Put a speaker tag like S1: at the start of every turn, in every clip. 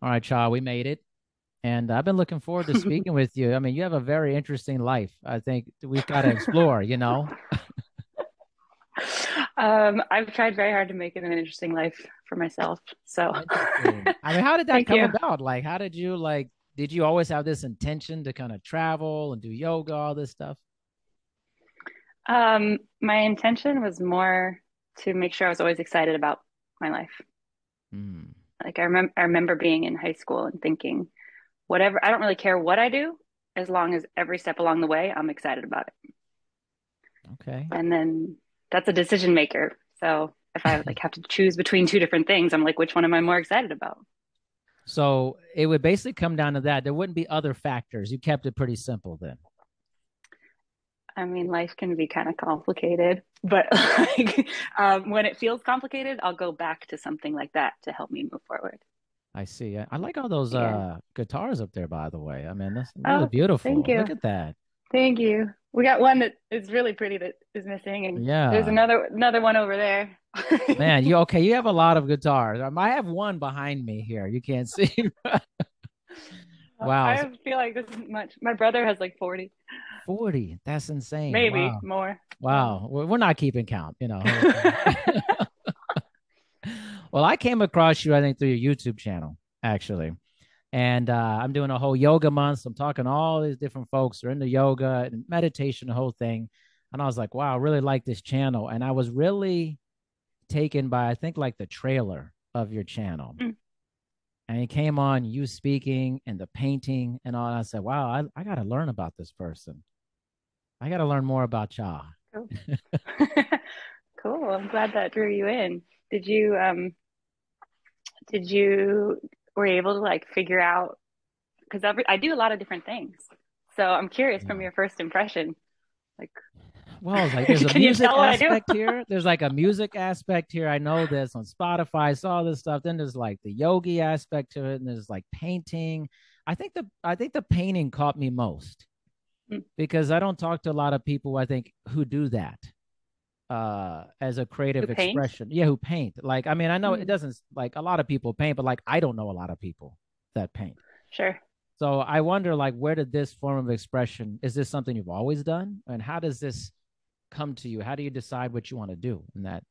S1: All right, Cha, we made it. And I've been looking forward to speaking with you. I mean, you have a very interesting life. I think we've got to explore.
S2: I've tried very hard to make it an interesting life for myself. So
S1: Interesting. I mean, how did that
S2: thank
S1: come
S2: you.
S1: about? Like, how did you did you always have this intention to kind of travel and do yoga, all this stuff?
S2: My intention was more to make sure I was always excited about my life.
S1: Hmm.
S2: Like I remember being in high school and thinking, whatever, I don't really care what I do, as long as every step along the way I'm excited about it.
S1: Okay.
S2: And then that's a decision maker. So if I like have to choose between two different things, I'm like, which one am I more excited about?
S1: So it would basically come down to that. There wouldn't be other factors. You kept it pretty simple then.
S2: I mean, life can be kind of complicated, but when it feels complicated, I'll go back to something like that to help me move forward.
S1: I see. I like all those
S2: Yeah.
S1: guitars up there, by the way. I mean, that's really
S2: Oh, thank
S1: beautiful.
S2: you.
S1: Look at that.
S2: Thank you. We got one that is really pretty that is missing, and there's
S1: Yeah.
S2: another one over there.
S1: Man, you okay? You have a lot of guitars. I have one behind me here. You can't see. Wow.
S2: I feel like this isn't much. My brother has like 40,
S1: 40. That's insane.
S2: maybe
S1: Wow.
S2: more. Yeah.
S1: Wow. We're not keeping count. Well, I came across you, I think, through your YouTube channel, actually. And I'm doing a whole yoga month. So I'm talking to all these different folks who are into yoga and meditation, the whole thing. And I was like, wow, I really like this channel. And I was really taken by, I think, like the trailer of your channel.
S2: Mm.
S1: And it came on you speaking and the painting and all. And I said, wow, I got to learn about this person. I got to learn more about Cha.
S2: Cool. Cool. I'm glad that drew you in. Did you did you were you able to like figure out because I do a lot of different things. So I'm curious from
S1: Yeah.
S2: your first impression, like,
S1: Well, it's like there's a
S2: can you
S1: music
S2: tell what I do?
S1: aspect here. There's like a music aspect here. I know this on Spotify. I saw this stuff. Then there's like the yogi aspect to it, and there's like painting. I think the painting caught me most
S2: Mm,
S1: because I don't talk to a lot of people, I think, who do that as a
S2: who
S1: creative
S2: paint?
S1: expression. Yeah, who paint. Like, I mean, I know it
S2: Mm,
S1: doesn't like a lot of people paint, but like I don't know a lot of people that paint.
S2: sure.
S1: So I wonder, like, where did this form of expression? Is this something you've always done, and how does this come to you? How do you decide what you want to do in that?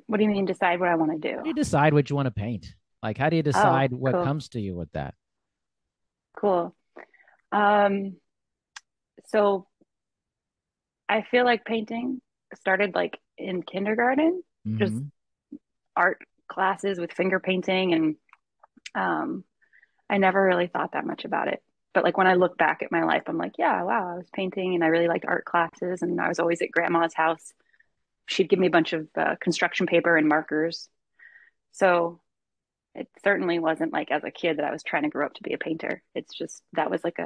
S2: What do you mean decide what I want to
S1: How
S2: do?
S1: do you decide what you want to paint? Like, how do you
S2: Oh,
S1: decide what
S2: cool.
S1: comes to you with that?
S2: Cool. Um, so I feel like painting started like in kindergarten, just
S1: Mm-hmm.
S2: art classes with finger painting, and um, I never really thought that much about it. But like when I look back at my life, I'm like, yeah, wow, I was painting and I really liked art classes, and I was always at grandma's house. She'd give me a bunch of construction paper and markers. So it certainly wasn't like as a kid that I was trying to grow up to be a painter. It's just that was like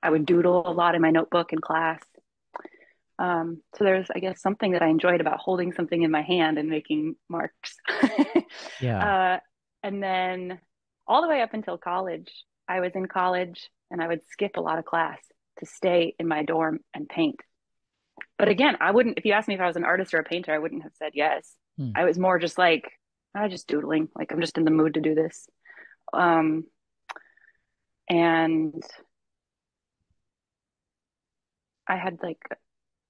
S2: I would doodle a lot in my notebook in class. So there's, I guess, something that I enjoyed about holding something in my hand and making marks.
S1: Yeah.
S2: uh, and then all the way up until college, I was in college and I would skip a lot of class to stay in my dorm and paint. But again, I wouldn't, if you asked me if I was an artist or a painter, I wouldn't have said yes.
S1: Hmm.
S2: I was more just like, I just doodling, like I'm just in the mood to do this. Um, and I had like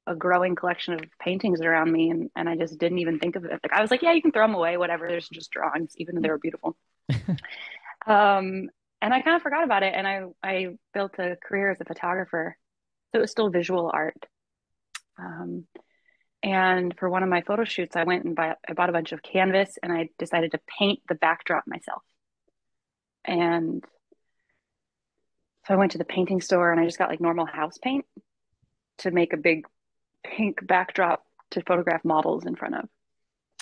S2: a growing collection of paintings around me, and I just didn't even think of it. Like I was like, yeah, you can throw them away, whatever. There's just drawings, even though they were beautiful. Um, and I kind of forgot about it, and I built a career as a photographer, so it was still visual art. Um, and for one of my photo shoots, I bought a bunch of canvas, and I decided to paint the backdrop myself. And so I went to the painting store, and I just got like normal house paint to make a big pink backdrop to photograph models in front of.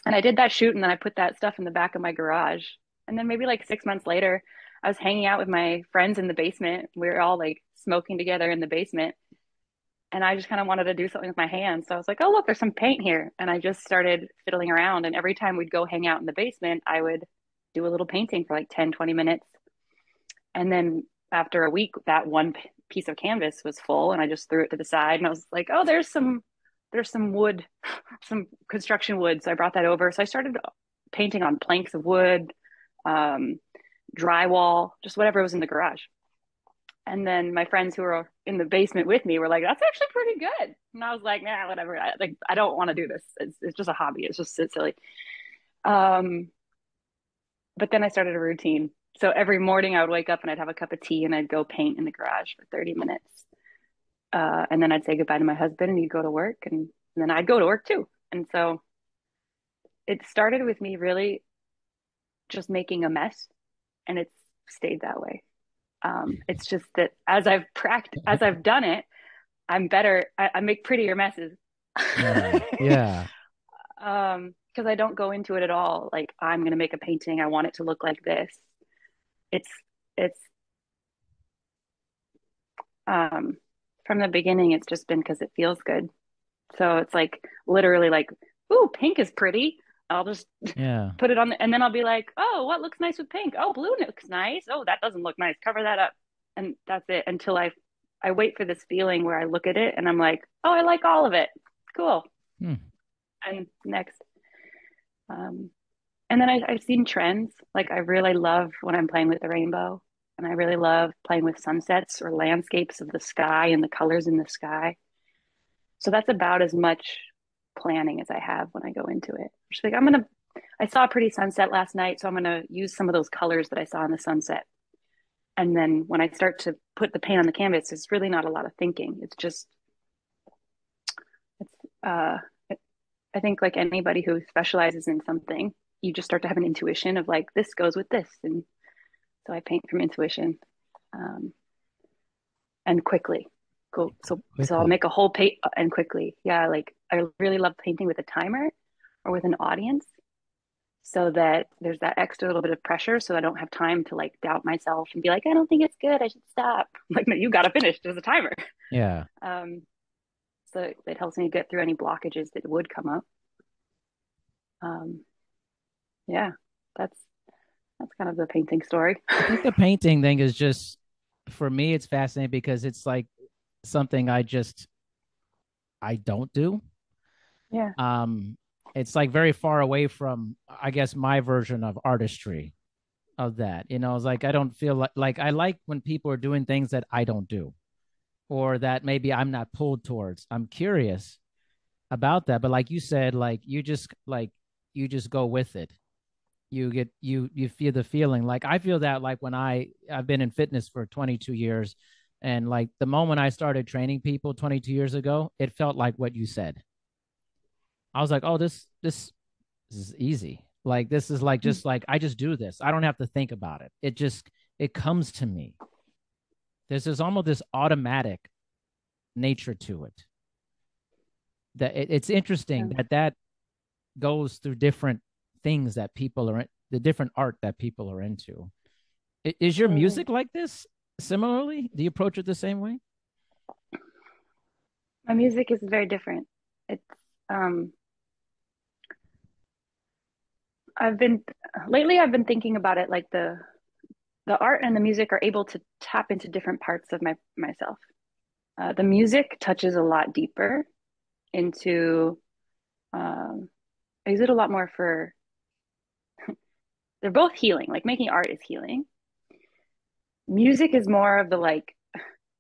S2: And I did that shoot, and then I put that stuff in the back of my garage. And then maybe like 6 months later, I was hanging out with my friends in the basement. We were all like smoking together in the basement. And I just kind of wanted to do something with my hands. So I was like, oh, look, there's some paint here. And I just started fiddling around. And every time we'd go hang out in the basement, I would do a little painting for like 10, 20 minutes. And then after a week, that one piece of canvas was full, and I just threw it to the side. And I was like, oh, there's some wood, some construction wood. So I brought that over. So I started painting on planks of wood, um, drywall, just whatever was in the garage. And then my friends who were in the basement with me were like, "That's actually pretty good." And I was like, "Nah, whatever. I don't want to do this. It's just a hobby. It's just it's silly." Um, but then I started a routine. So every morning I would wake up and I'd have a cup of tea and I'd go paint in the garage for 30 minutes. And then I'd say goodbye to my husband and he'd go to work and then I'd go to work too. And so it started with me really just making a mess and it's stayed that way. It's just that as I've done it, I'm better. I make prettier messes.
S1: Yeah. Yeah.
S2: Because I don't go into it at all. Like I'm going to make a painting. I want it to look like this. It's, it's, um, from the beginning, it's just been because it feels good. So it's like literally like, ooh, pink is pretty. I'll just
S1: Yeah.
S2: put it on and then I'll be like, oh, what looks nice with pink? Oh, blue looks nice. Oh, that doesn't look nice. Cover that up. And that's it until I wait for this feeling where I look at it and I'm like, oh, I like all of it. Cool.
S1: Hmm.
S2: And next. Um, and then I've seen trends. Like I really love when I'm playing with the rainbow. And I really love playing with sunsets or landscapes of the sky and the colors in the sky. So that's about as much planning as I have when I go into it. Just like I saw a pretty sunset last night, so I'm gonna use some of those colors that I saw in the sunset. And then when I start to put the paint on the canvas, it's really not a lot of thinking. It's just it's I think like anybody who specializes in something, you just start to have an intuition of like this goes with this, and so I paint from intuition, um, and quickly. Cool. So I'll
S1: Quickly.
S2: make a whole paint and quickly. Yeah, like I really love painting with a timer or with an audience so that there's that extra little bit of pressure so I don't have time to like doubt myself and be like, I don't think it's good. I should stop. Like, no, you got to finish. There's a timer.
S1: Yeah.
S2: Um, so it helps me get through any blockages that would come up. Um, yeah, that's that's kind of the painting story.
S1: I think the painting thing is just for me, it's fascinating because it's like something I don't do.
S2: Yeah.
S1: Um, it's like very far away from, I guess, my version of artistry of that. It's like I don't feel like I like when people are doing things that I don't do or that maybe I'm not pulled towards. I'm curious about that, but like you said, you just go with it. You feel the feeling. Like I feel that like when I've been in fitness for 22 years and like the moment I started training people 22 years ago, it felt like what you said. I was like, "Oh, this is easy. Like this is like just like I just do this. I don't have to think about it. It comes to me. There's this almost this automatic nature to it. It's interesting
S2: Yeah.
S1: that goes through different things that people are in, the different art that people are into. Is your
S2: Totally.
S1: music like this similarly? Do you approach it the same way?
S2: My music is very different. It's um I've been lately I've been thinking about it like the art and the music are able to tap into different parts of myself. The music touches a lot deeper into I use it a lot more for they're both healing. Like making art is healing. Music is more of the like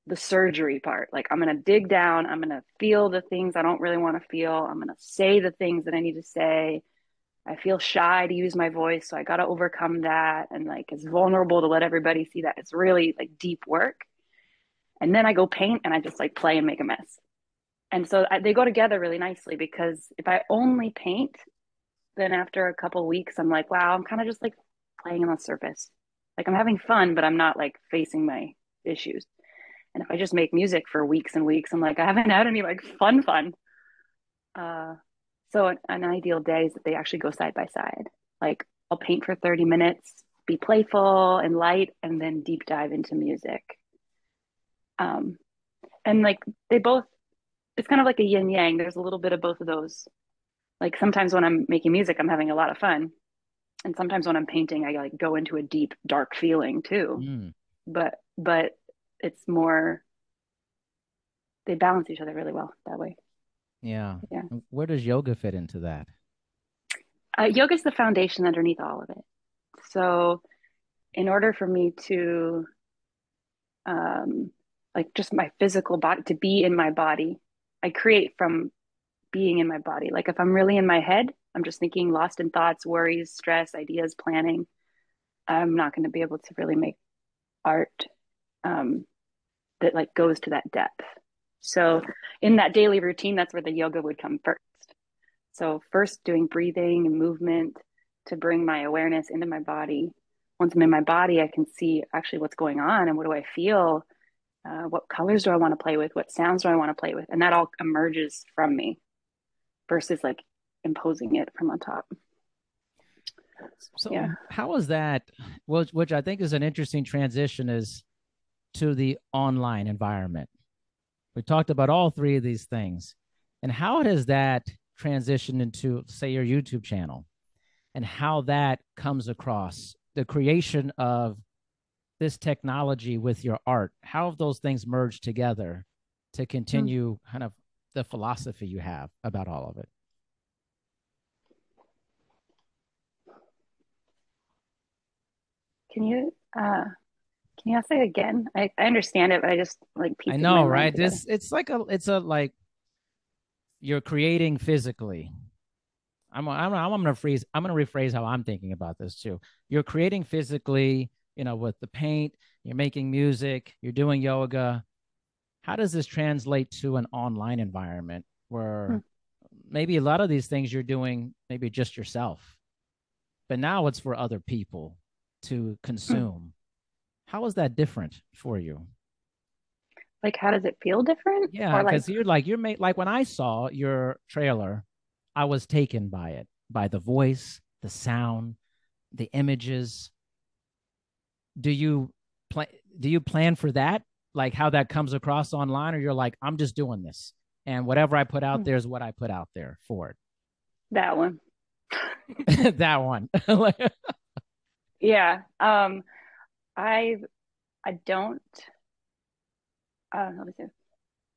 S2: the surgery part. Like I'm gonna dig down, I'm gonna feel the things I don't really want to feel. I'm gonna say the things that I need to say. I feel shy to use my voice, so I got to overcome that and like it's vulnerable to let everybody see that. It's really like deep work. And then I go paint and I just like play and make a mess. And so they go together really nicely because if I only paint, then after a couple of weeks I'm like, wow, I'm kind of just like playing on the surface. Like I'm having fun, but I'm not like facing my issues. And if I just make music for weeks and weeks, I'm like, I haven't had any like fun. Uh, so an ideal day is that they actually go side by side. Like I'll paint for 30 minutes, be playful and light, and then deep dive into music. Um, and like they both, it's kind of like a yin yang. There's a little bit of both of those. Like sometimes when I'm making music, I'm having a lot of fun. And sometimes when I'm painting, I like go into a deep, dark feeling too.
S1: Mm,
S2: But it's more, they balance each other really well that way.
S1: yeah.
S2: Yeah.
S1: Where does yoga fit into that?
S2: Yoga is the foundation underneath all of it. So in order for me to um like just my physical body to be in my body, I create from being in my body. Like if I'm really in my head, I'm just thinking lost in thoughts, worries, stress, ideas, planning. I'm not going to be able to really make art um, that like goes to that depth. So in that daily routine, that's where the yoga would come first. So first doing breathing and movement to bring my awareness into my body. Once I'm in my body, I can see actually what's going on and what do I feel? What colors do I want to play with? What sounds do I want to play with? And that all emerges from me versus like imposing it from on top.
S1: So
S2: Yeah.
S1: how is that? Which I think is an interesting transition is to the online environment. We talked about all three of these things, and how does that transition into, say, your YouTube channel, and how that comes across the creation of this technology with your art? How have those things merged together to
S2: Hmm.
S1: continue kind of the philosophy you have about all of it?
S2: Can you can you ask that again? I understand it, but I just like
S1: I
S2: piecing my
S1: know,
S2: mind
S1: right?
S2: together.
S1: This it's a like you're creating physically. I'm gonna rephrase how I'm thinking about this too. You're creating physically, with the paint. You're making music. You're doing yoga. How does this translate to an online environment
S2: Hmm.
S1: where maybe a lot of these things you're doing maybe just yourself, but now it's for other people to
S2: Hmm.
S1: consume? How is that different for you?
S2: Like, how does it feel different?
S1: Yeah,
S2: Or like,
S1: because you're made like when I saw your trailer, I was taken by it, by the voice, the sound, the images. Do you plan do you plan for that? Like how that comes across online, or you're like, I'm just doing this. And whatever I put out
S2: hmm,
S1: there is what I put out there for
S2: that one.
S1: it. That one.
S2: Yeah. I I don't. Let me see.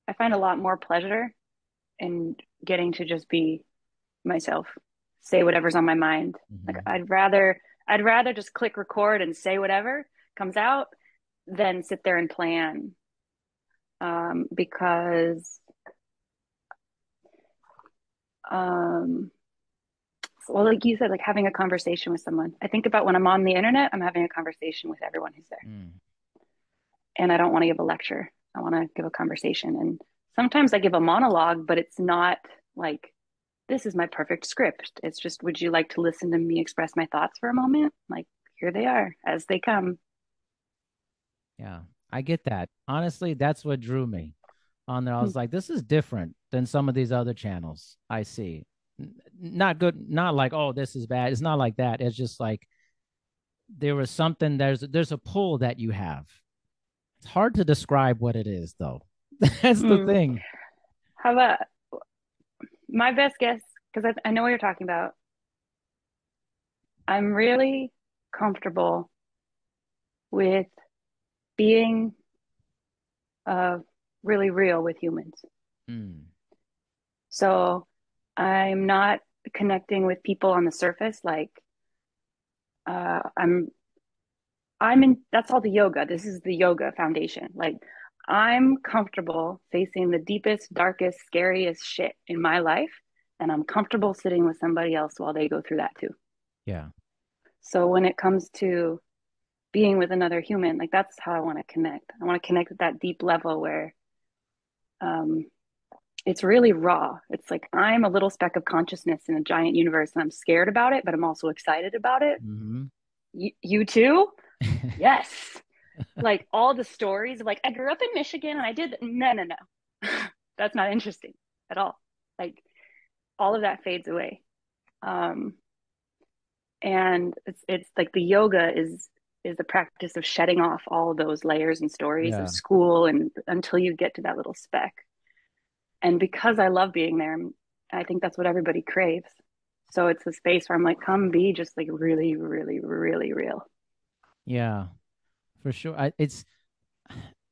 S2: I find a lot more pleasure in getting to just be myself, say whatever's on my mind. Like
S1: Mhm.
S2: I'd rather just click record and say whatever comes out than sit there and plan. Because um, well, like you said, like having a conversation with someone. I think about when I'm on the internet, I'm having a conversation with everyone who's there.
S1: Mm.
S2: And I don't want to give a lecture. I want to give a conversation. And sometimes I give a monologue, but it's not like, this is my perfect script. It's just, would you like to listen to me express my thoughts for a moment? Like, here they are as they come.
S1: Yeah, I get that. Honestly, that's what drew me on there. I was like, this is different than some of these other channels I see. Not good, not like, oh, this is bad. It's not like that. It's just like there was something, there's a pull that you have. It's hard to describe what it is though. That's the
S2: Hmm.
S1: thing.
S2: How about my best guess? Because I know what you're talking about. I'm really comfortable with being uh, really real with humans.
S1: Mm,
S2: So I'm not connecting with people on the surface. Like I'm in. That's all the yoga. This is the yoga foundation. Like I'm comfortable facing the deepest, darkest, scariest shit in my life, and I'm comfortable sitting with somebody else while they go through that too.
S1: yeah.
S2: So when it comes to being with another human, like that's how I want to connect. I want to connect at that deep level where um, it's really raw. It's like I'm a little speck of consciousness in a giant universe, and I'm scared about it, but I'm also excited about it.
S1: Hmm.
S2: You too? Yes. Like all the stories of like I grew up in Michigan and I did no. That's not interesting at all. Like all of that fades away. Um, and it's like the yoga is the practice of shedding off all of those layers and stories of
S1: Yeah.
S2: school and until you get to that little speck. And because I love being there, I think that's what everybody craves. So it's a space where I'm like, come be just like really, really, really real.
S1: Yeah, for sure. I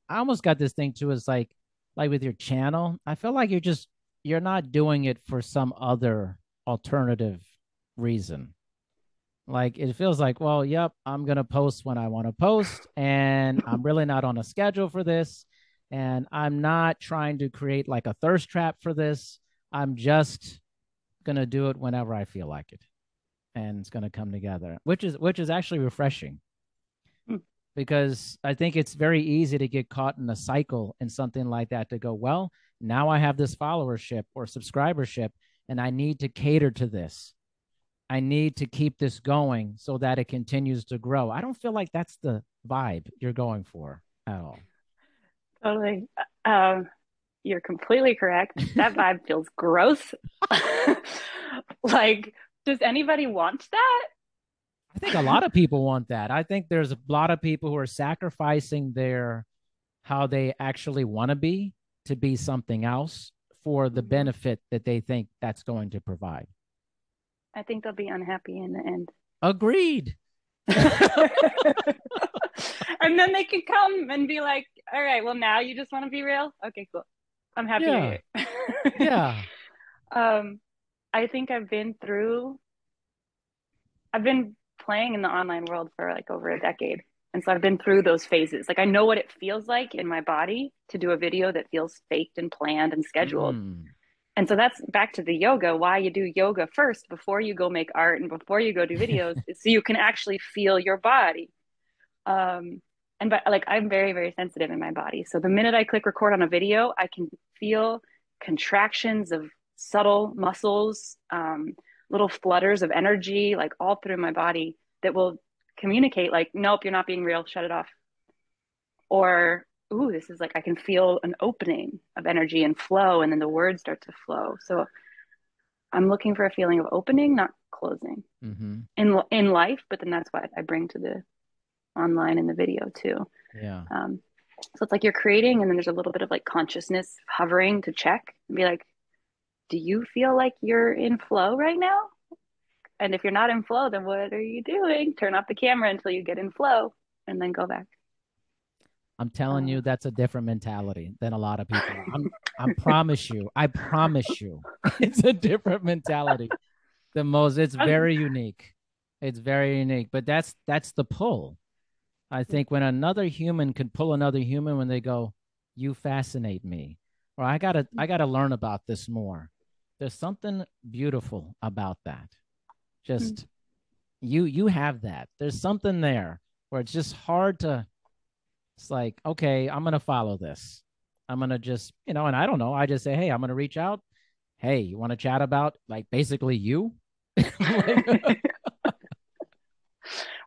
S1: almost got this thing too. Is like with your channel, I feel like you're not doing it for some other alternative reason. Like it feels like, well, yep, I'm gonna post when I want to post, and I'm really not on a schedule for this, and I'm not trying to create like a thirst trap for this. I'm just gonna do it whenever I feel like it, and it's gonna come together, which is actually refreshing because I think it's very easy to get caught in a cycle in something like that to go, well, now I have this followership or subscribership, and I need to cater to this. I need to keep this going so that it continues to grow. I don't feel like that's the vibe you're going for at all.
S2: Totally. Um, you're completely correct. That vibe feels gross. Like, does anybody want that?
S1: I think a lot of people want that. I think there's a lot of people who are sacrificing their how they actually want to be something else for the
S2: Mhm.
S1: benefit that they think that's going to provide.
S2: I think they'll be unhappy in the end.
S1: Agreed.
S2: And then they can come and be like, all right, well, now you just want to be real? Okay, cool. I'm happy you're
S1: Yeah.
S2: here.
S1: Yeah.
S2: um, I think I've been playing in the online world for like over a decade. And so I've been through those phases. Like I know what it feels like in my body to do a video that feels faked and planned and scheduled.
S1: Mm.
S2: And so that's back to the yoga. Why you do yoga first before you go make art and before you go do videos is so you can actually feel your body. Um, and but like I'm very, very sensitive in my body. So the minute I click record on a video, I can feel contractions of subtle muscles, little flutters of energy, like all through my body that will communicate like, nope, you're not being real, shut it off. Or, ooh, this is like I can feel an opening of energy and flow, and then the words start to flow. So I'm looking for a feeling of opening, not closing
S1: Mm-hmm.
S2: in life, but then that's what I bring to the online in the video too.
S1: Yeah.
S2: Um, so it's like you're creating, and then there's a little bit of like consciousness hovering to check and be like, do you feel like you're in flow right now? And if you're not in flow, then what are you doing? Turn off the camera until you get in flow and then go back.
S1: I'm telling
S2: Uh,
S1: you, that's a different mentality than a lot of people. I promise you, it's a different mentality. It's very unique. It's very unique, but that's the pull. I think when another human can pull another human when they go, you fascinate me, or I gotta learn about this more. There's something beautiful about that. Just you have that. There's something there where it's just hard to it's like, okay, I'm gonna follow this. I'm gonna just, and I don't know. I just say, hey, I'm gonna reach out. Hey, you want to chat about like basically you? Like,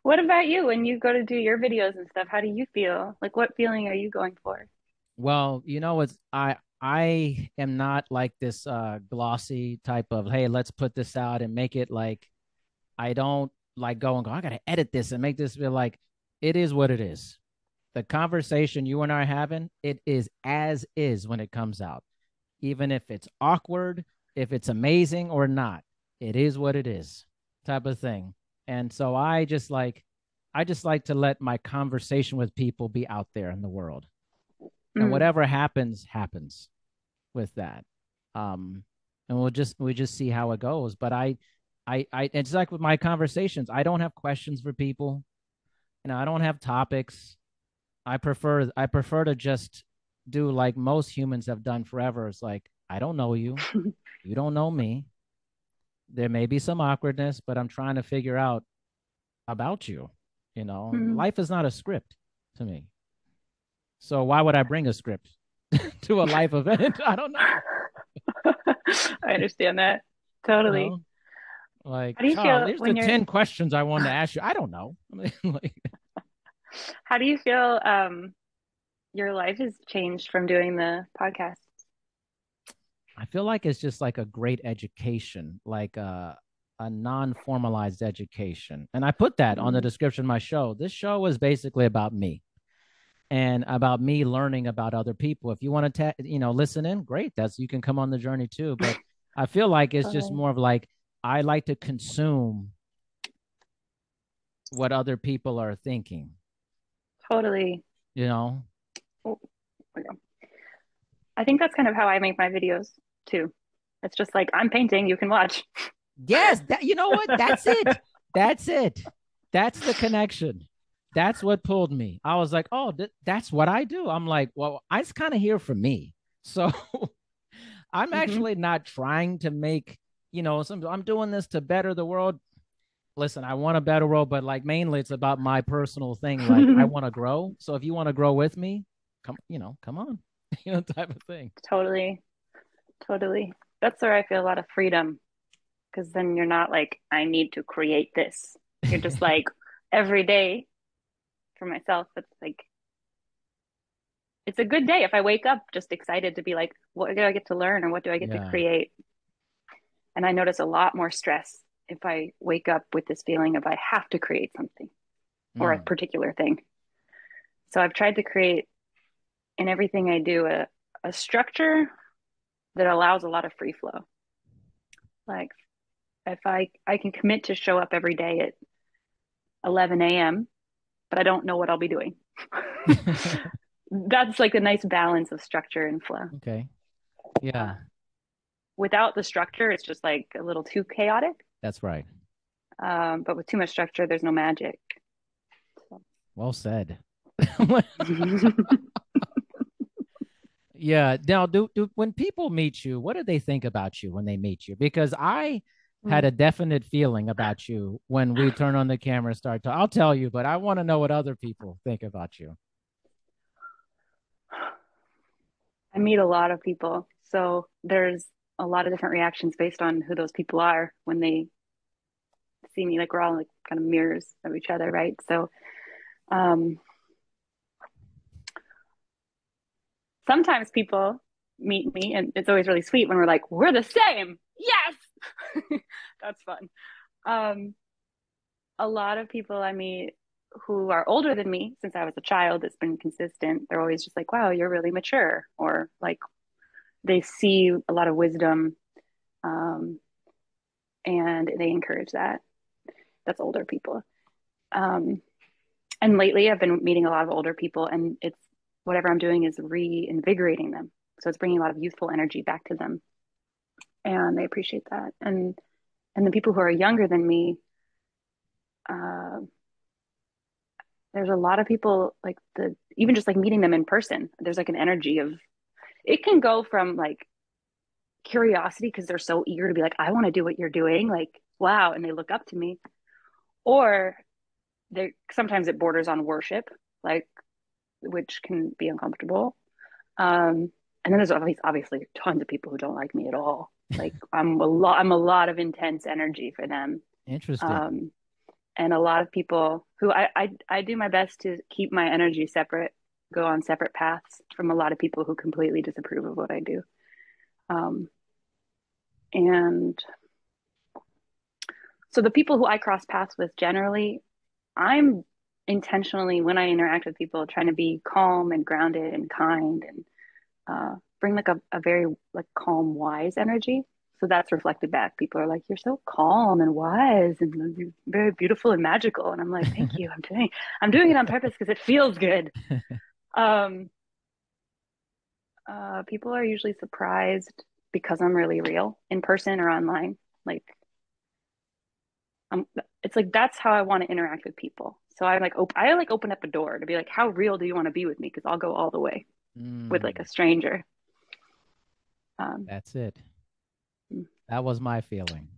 S2: what about you when you go to do your videos and stuff? How do you feel? Like, what feeling are you going for?
S1: well, it's I am not like this glossy type of, hey, let's put this out and make it like I don't like go and go, I gotta edit this and make this feel like it is what it is. The conversation you and I are having, it is as is when it comes out. Even if it's awkward, if it's amazing or not, it is what it is, type of thing. And so I just like to let my conversation with people be out there in the world. And
S2: Mm,
S1: whatever happens, happens with that. Um, and we just see how it goes. But I it's like with my conversations, I don't have questions for people. I don't have topics. I prefer to just do like most humans have done forever. It's like I don't know you, you don't know me. There may be some awkwardness, but I'm trying to figure out about you.
S2: mm.
S1: Life is not a script to me. So why would I bring a script to a life event? I don't know.
S2: I understand that
S1: You
S2: totally.
S1: know, like
S2: How do you
S1: Charles,
S2: feel
S1: here's the
S2: when you're,
S1: 10 questions I wanted to ask you. I don't know. I mean, like,
S2: how do you feel your life has changed from doing the podcast?
S1: I feel like it's just like a great education, like a non-formalized education. And I put that on the
S2: Mm,
S1: description of my show. This show is basically about me and about me learning about other people. If you want to, listen in, great. You can come on the journey too. But I feel like it's just
S2: totally.
S1: more of like I like to consume what other people are thinking.
S2: Totally.
S1: You know,
S2: Oh, there we go. I think that's kind of how I make my videos too. It's just like I'm painting, you can watch.
S1: yes, that you know what? That's it. That's it. That's the connection. That's what pulled me. I was like, oh, that's what I do. I'm like, well, I just kind of here for me. So I'm
S2: Hmm.
S1: actually not trying to make, I'm doing this to better the world. Listen, I want a better world, but like mainly it's about my personal thing. Like I want to grow. So if you want to grow with me, come on, type of thing.
S2: Totally, totally. That's where I feel a lot of freedom because then you're not like, I need to create this. You're just like, every day for myself, it's like, it's a good day if I wake up just excited to be like, what do I get to learn or what do I get to
S1: Yeah.
S2: create? And I notice a lot more stress if I wake up with this feeling of I have to create something or a
S1: Mm.
S2: particular thing. So I've tried to create in everything I do a structure that allows a lot of free flow. Like if I can commit to show up every day at 11 a.m., but I don't know what I'll be doing. That's like a nice balance of structure and flow.
S1: Okay. Yeah,
S2: Uh, Without the structure, it's just like a little too chaotic.
S1: that's right.
S2: But with too much structure, there's no magic. So.
S1: Well said. Yeah. Now, do when people meet you, what do they think about you when they meet you? Because I had
S2: Mm.
S1: a definite feeling about you when we turn on the camera and start to. I'll tell you, but I want to know what other people think about you.
S2: I meet a lot of people. So there's a lot of different reactions based on who those people are when they see me. Like we're all like kind of mirrors of each other, right? So um, sometimes people meet me, and it's always really sweet when we're like, we're the same. Yes, that's fun. Um, a lot of people I meet who are older than me since I was a child, it's been consistent. They're always just like, wow, you're really mature, or like they see a lot of wisdom, um, and they encourage that. That's older people. Um, and lately, I've been meeting a lot of older people, and it's whatever I'm doing is reinvigorating them. So it's bringing a lot of youthful energy back to them, and they appreciate that. And the people who are younger than me, uh, there's a lot of people like the even just like meeting them in person. There's like an energy of it can go from like curiosity because they're so eager to be like, I want to do what you're doing, like wow, and they look up to me, or they sometimes it borders on worship, like which can be uncomfortable. And then there's obviously tons of people who don't like me at all. Like I'm a lot of intense energy for them.
S1: Interesting.
S2: Um, and a lot of people who I do my best to keep my energy separate, go on separate paths from a lot of people who completely disapprove of what I do. Um, and so the people who I cross paths with generally, I'm intentionally when I interact with people trying to be calm and grounded and kind and bring like a very like calm, wise energy. So that's reflected back. People are like, "You're so calm and wise, and you're very beautiful and magical." And I'm like, "Thank you. I'm doing it on purpose because it feels good." Um, People are usually surprised because I'm really real in person or online. Like, it's like that's how I want to interact with people. So I like open up a door to be like, "How real do you want to be with me?" Because I'll go all the way with like
S1: Mm,
S2: a stranger. Um,
S1: that's it. That was my feeling.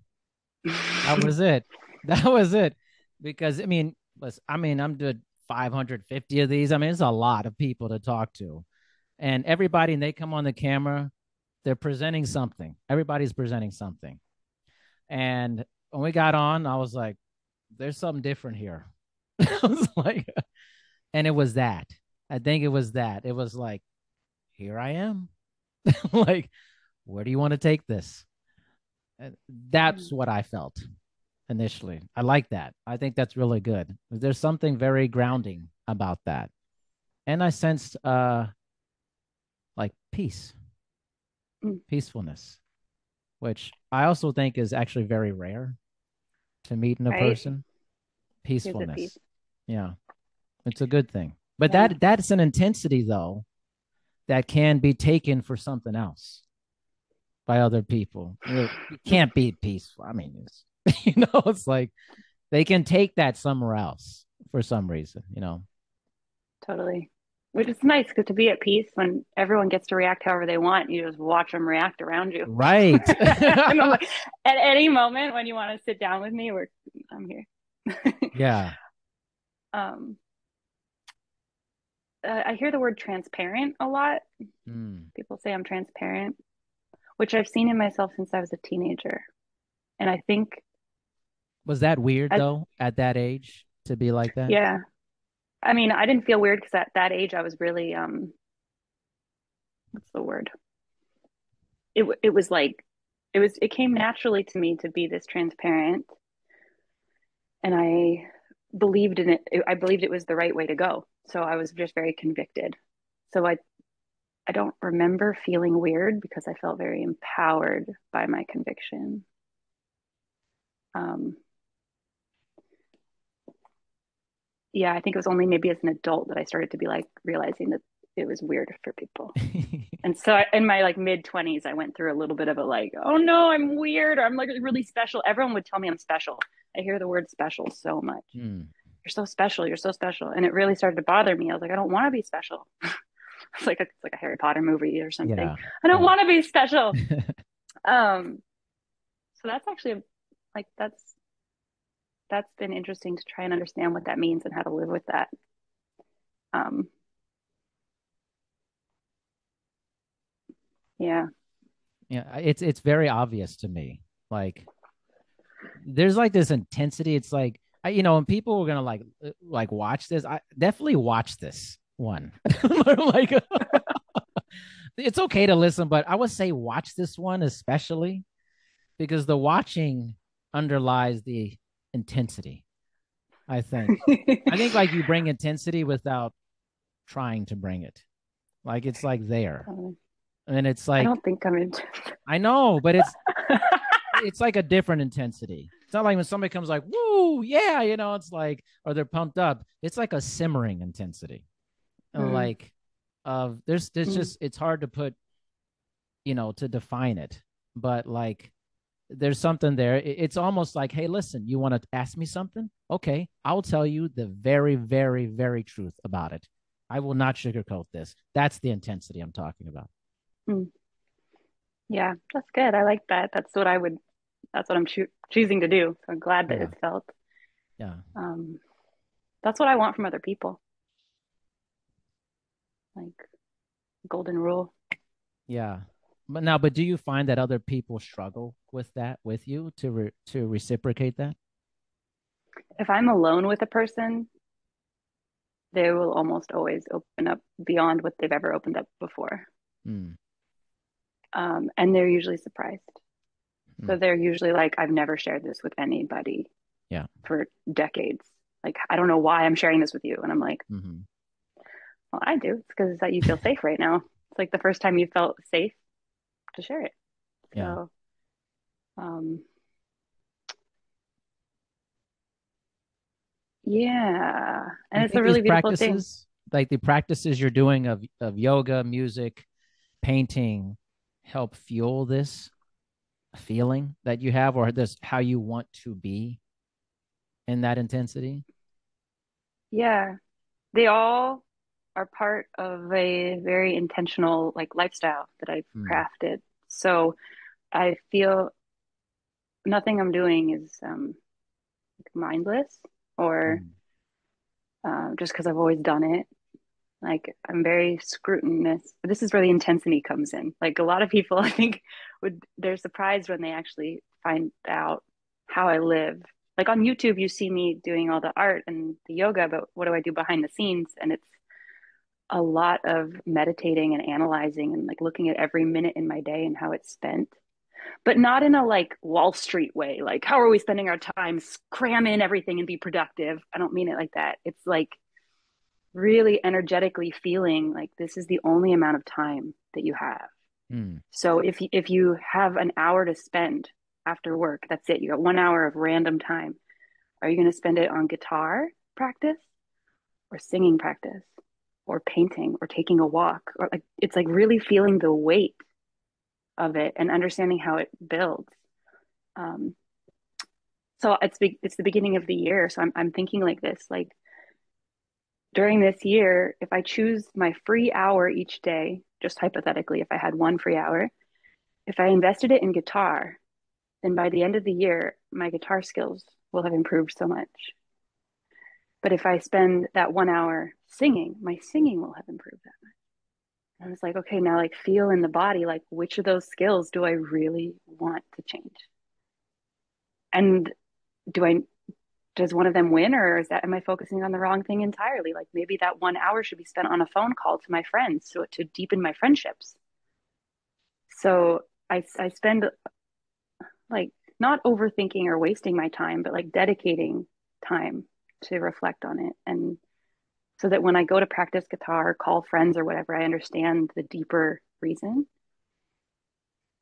S1: That was it. That was it. Because I mean, listen, I'm doing 550 of these. I mean, it's a lot of people to talk to. And everybody, and they come on the camera, they're presenting something. Everybody's presenting something. And when we got on, I was like, there's something different here. I was like, and it was that. I think it was that. It was like, here I am. Like, where do you want to take this? And that's what I felt initially. I like that. I think that's really good. There's something very grounding about that. And I sensed like peace, peacefulness, which I also think is actually very rare to meet in a
S2: right?
S1: person.
S2: Here's a piece.
S1: Peacefulness. Yeah, it's a good thing. But
S2: Yeah.
S1: that's an intensity though that can be taken for something else by other people. You can't be peaceful. I mean, it's it's like they can take that somewhere else for some reason, you know.
S2: Totally. Which is nice because to be at peace when everyone gets to react however they want, you just watch them react around you.
S1: Right.
S2: And I'm like, at any moment when you want to sit down with me, I'm here.
S1: Yeah.
S2: um, I hear the word transparent a lot.
S1: Mm.
S2: People say I'm transparent, which I've seen in myself since I was a teenager. And I think,
S1: Was that weird
S2: I,
S1: though at that age to be like that?
S2: yeah, I mean, I didn't feel weird because at that age I was really, what's the word? It was like, it came naturally to me to be this transparent, and I believed in it. I believed it was the right way to go. So I was just very convicted. So I don't remember feeling weird because I felt very empowered by my conviction. Um, yeah, I think it was only maybe as an adult that I started to be like realizing that it was weird for people. And so in my like mid 20s, I went through a little bit of a like, oh no, I'm weird, or I'm like really special. Everyone would tell me I'm special. I hear the word special so much.
S1: Mm.
S2: You're so special. You're so special. And it really started to bother me. I was like, I don't want to be special. It's like a Harry Potter movie or something.
S1: Yeah.
S2: I don't
S1: Yeah.
S2: want to be special. Um, so that's actually like that's been interesting to try and understand what that means and how to live with that. Um, yeah.
S1: Yeah. It's very obvious to me. Like there's like this intensity. It's like you know, when people were gonna like watch this, I definitely watch this one. Like it's okay to listen, but I would say watch this one especially because the watching underlies the intensity. I think. I think like you bring intensity without trying to bring it. Like it's like there. And it's
S2: I
S1: like
S2: don't think I'm into.
S1: I know, but it's like a different intensity. It's not like when somebody comes like, woo, yeah, you know, it's like, or they're pumped up. It's like a simmering intensity.
S2: Mm,
S1: Like there's
S2: mm.
S1: just it's hard to put, you know, to define it. But like there's something there. It's almost like, hey, listen, you want to ask me something? Okay, I'll tell you the very, very, very truth about it. I will not sugarcoat this. That's the intensity I'm talking about.
S2: Mm. Yeah, that's good. I like that. That's what I'm choosing to do. So I'm glad that
S1: Yeah.
S2: it's felt.
S1: Yeah.
S2: Um, that's what I want from other people. Like golden rule.
S1: Yeah. But do you find that other people struggle with that with you to reciprocate that?
S2: If I'm alone with a person, they will almost always open up beyond what they've ever opened up before.
S1: Mm,
S2: And they're usually surprised. So
S1: mm,
S2: they're usually like, I've never shared this with anybody
S1: yeah.
S2: for decades. Like, I don't know why I'm sharing this with you. And I'm like,
S1: Mm-hmm.
S2: well, I do. It's because that you feel safe right now. It's like the first time you felt safe to share it.
S1: Yeah.
S2: So, um, yeah.
S1: Do
S2: And
S1: you
S2: it's a
S1: think these
S2: really beautiful thing.
S1: practices, like the practices you're doing of yoga, music, painting, help fuel this feeling that you have, or this how you want to be in that intensity?
S2: Yeah. They all are part of a very intentional like lifestyle that I've
S1: Mm,
S2: crafted. So I feel nothing I'm doing is mindless or
S1: mm,
S2: just because I've always done it. Like I'm very scrutinous. But this is where the intensity comes in. Like a lot of people, I think, they're surprised when they actually find out how I live. Like on YouTube, you see me doing all the art and the yoga, but what do I do behind the scenes? And it's a lot of meditating and analyzing and like looking at every minute in my day and how it's spent, but not in a like Wall Street way. Like, how are we spending our time? Cram in everything and be productive. I don't mean it like that. It's like really energetically feeling like this is the only amount of time that you have.
S1: mm,
S2: So if you have an hour to spend after work, that's it. You got 1 hour of random time. Are you going to spend it on guitar practice or singing practice or painting or taking a walk? Or like it's like really feeling the weight of it and understanding how it builds. Um, So it's the beginning of the year. So I'm thinking like this, like during this year, if I choose my free hour each day, just hypothetically, if I had one free hour, if I invested it in guitar, then by the end of the year, my guitar skills will have improved so much. But if I spend that 1 hour singing, my singing will have improved that much. And it's like, okay, now like feel in the body, like which of those skills do I really want to change? And do I does one of them win, or is that am I focusing on the wrong thing entirely? Like maybe that 1 hour should be spent on a phone call to my friends so to deepen my friendships. So I spend like not overthinking or wasting my time, but like dedicating time to reflect on it. And so that when I go to practice guitar, call friends or whatever, I understand the deeper reason.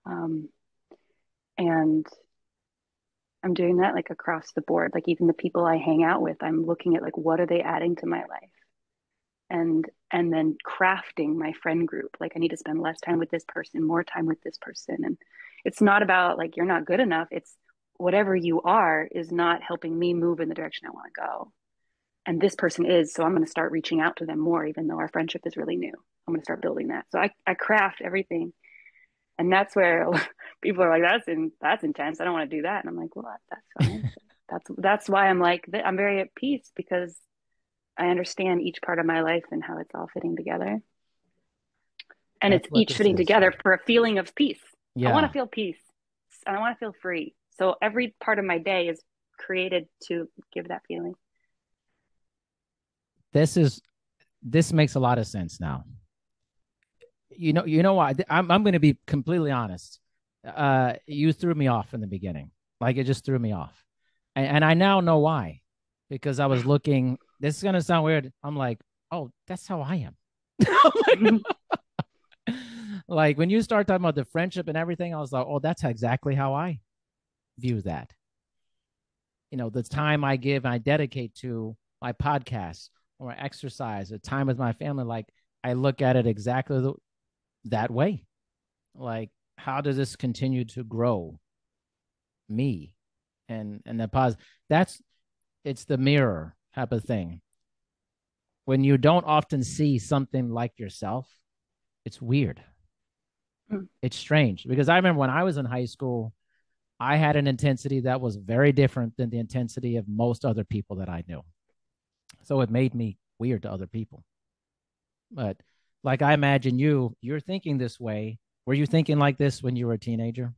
S2: Um, and I'm doing that like across the board. Like even the people I hang out with, I'm looking at like what are they adding to my life? And then crafting my friend group. Like I need to spend less time with this person, more time with this person. And it's not about like you're not good enough. It's whatever you are is not helping me move in the direction I want to go. And this person is, so I'm going to start reaching out to them more, even though our friendship is really new. I'm going to start building that. So I craft everything. And that's where people are like, that's intense. I don't want to do that. And I'm like, well, that's fine. That's why I'm like, I'm very at peace because I understand each part of my life and how it's all fitting together. And
S1: That's
S2: it's
S1: what
S2: each
S1: this
S2: fitting
S1: is.
S2: together for a feeling of peace. I want
S1: Yeah.
S2: to feel peace. I want to feel free. So every part of my day is created to give that feeling.
S1: This is this makes a lot of sense now. You know what? I'm going to be completely honest. You threw me off in the beginning. Like it just threw me off. And I now know why. Because I was looking, this is going to sound weird. I'm like, oh, that's how I am. Like when you start talking about the friendship and everything, I was like, oh, that's exactly how I view that. The time I give and I dedicate to my podcast or exercise, or time with my family, like I look at it exactly that way. Like, how does this continue to grow me? And the pause. That's it's the mirror type of thing. When you don't often see something like yourself, it's weird. It's strange because I remember when I was in high school, I had an intensity that was very different than the intensity of most other people that I knew. So it made me weird to other people. But like I imagine you're thinking this way. Were you thinking like this when you were a teenager?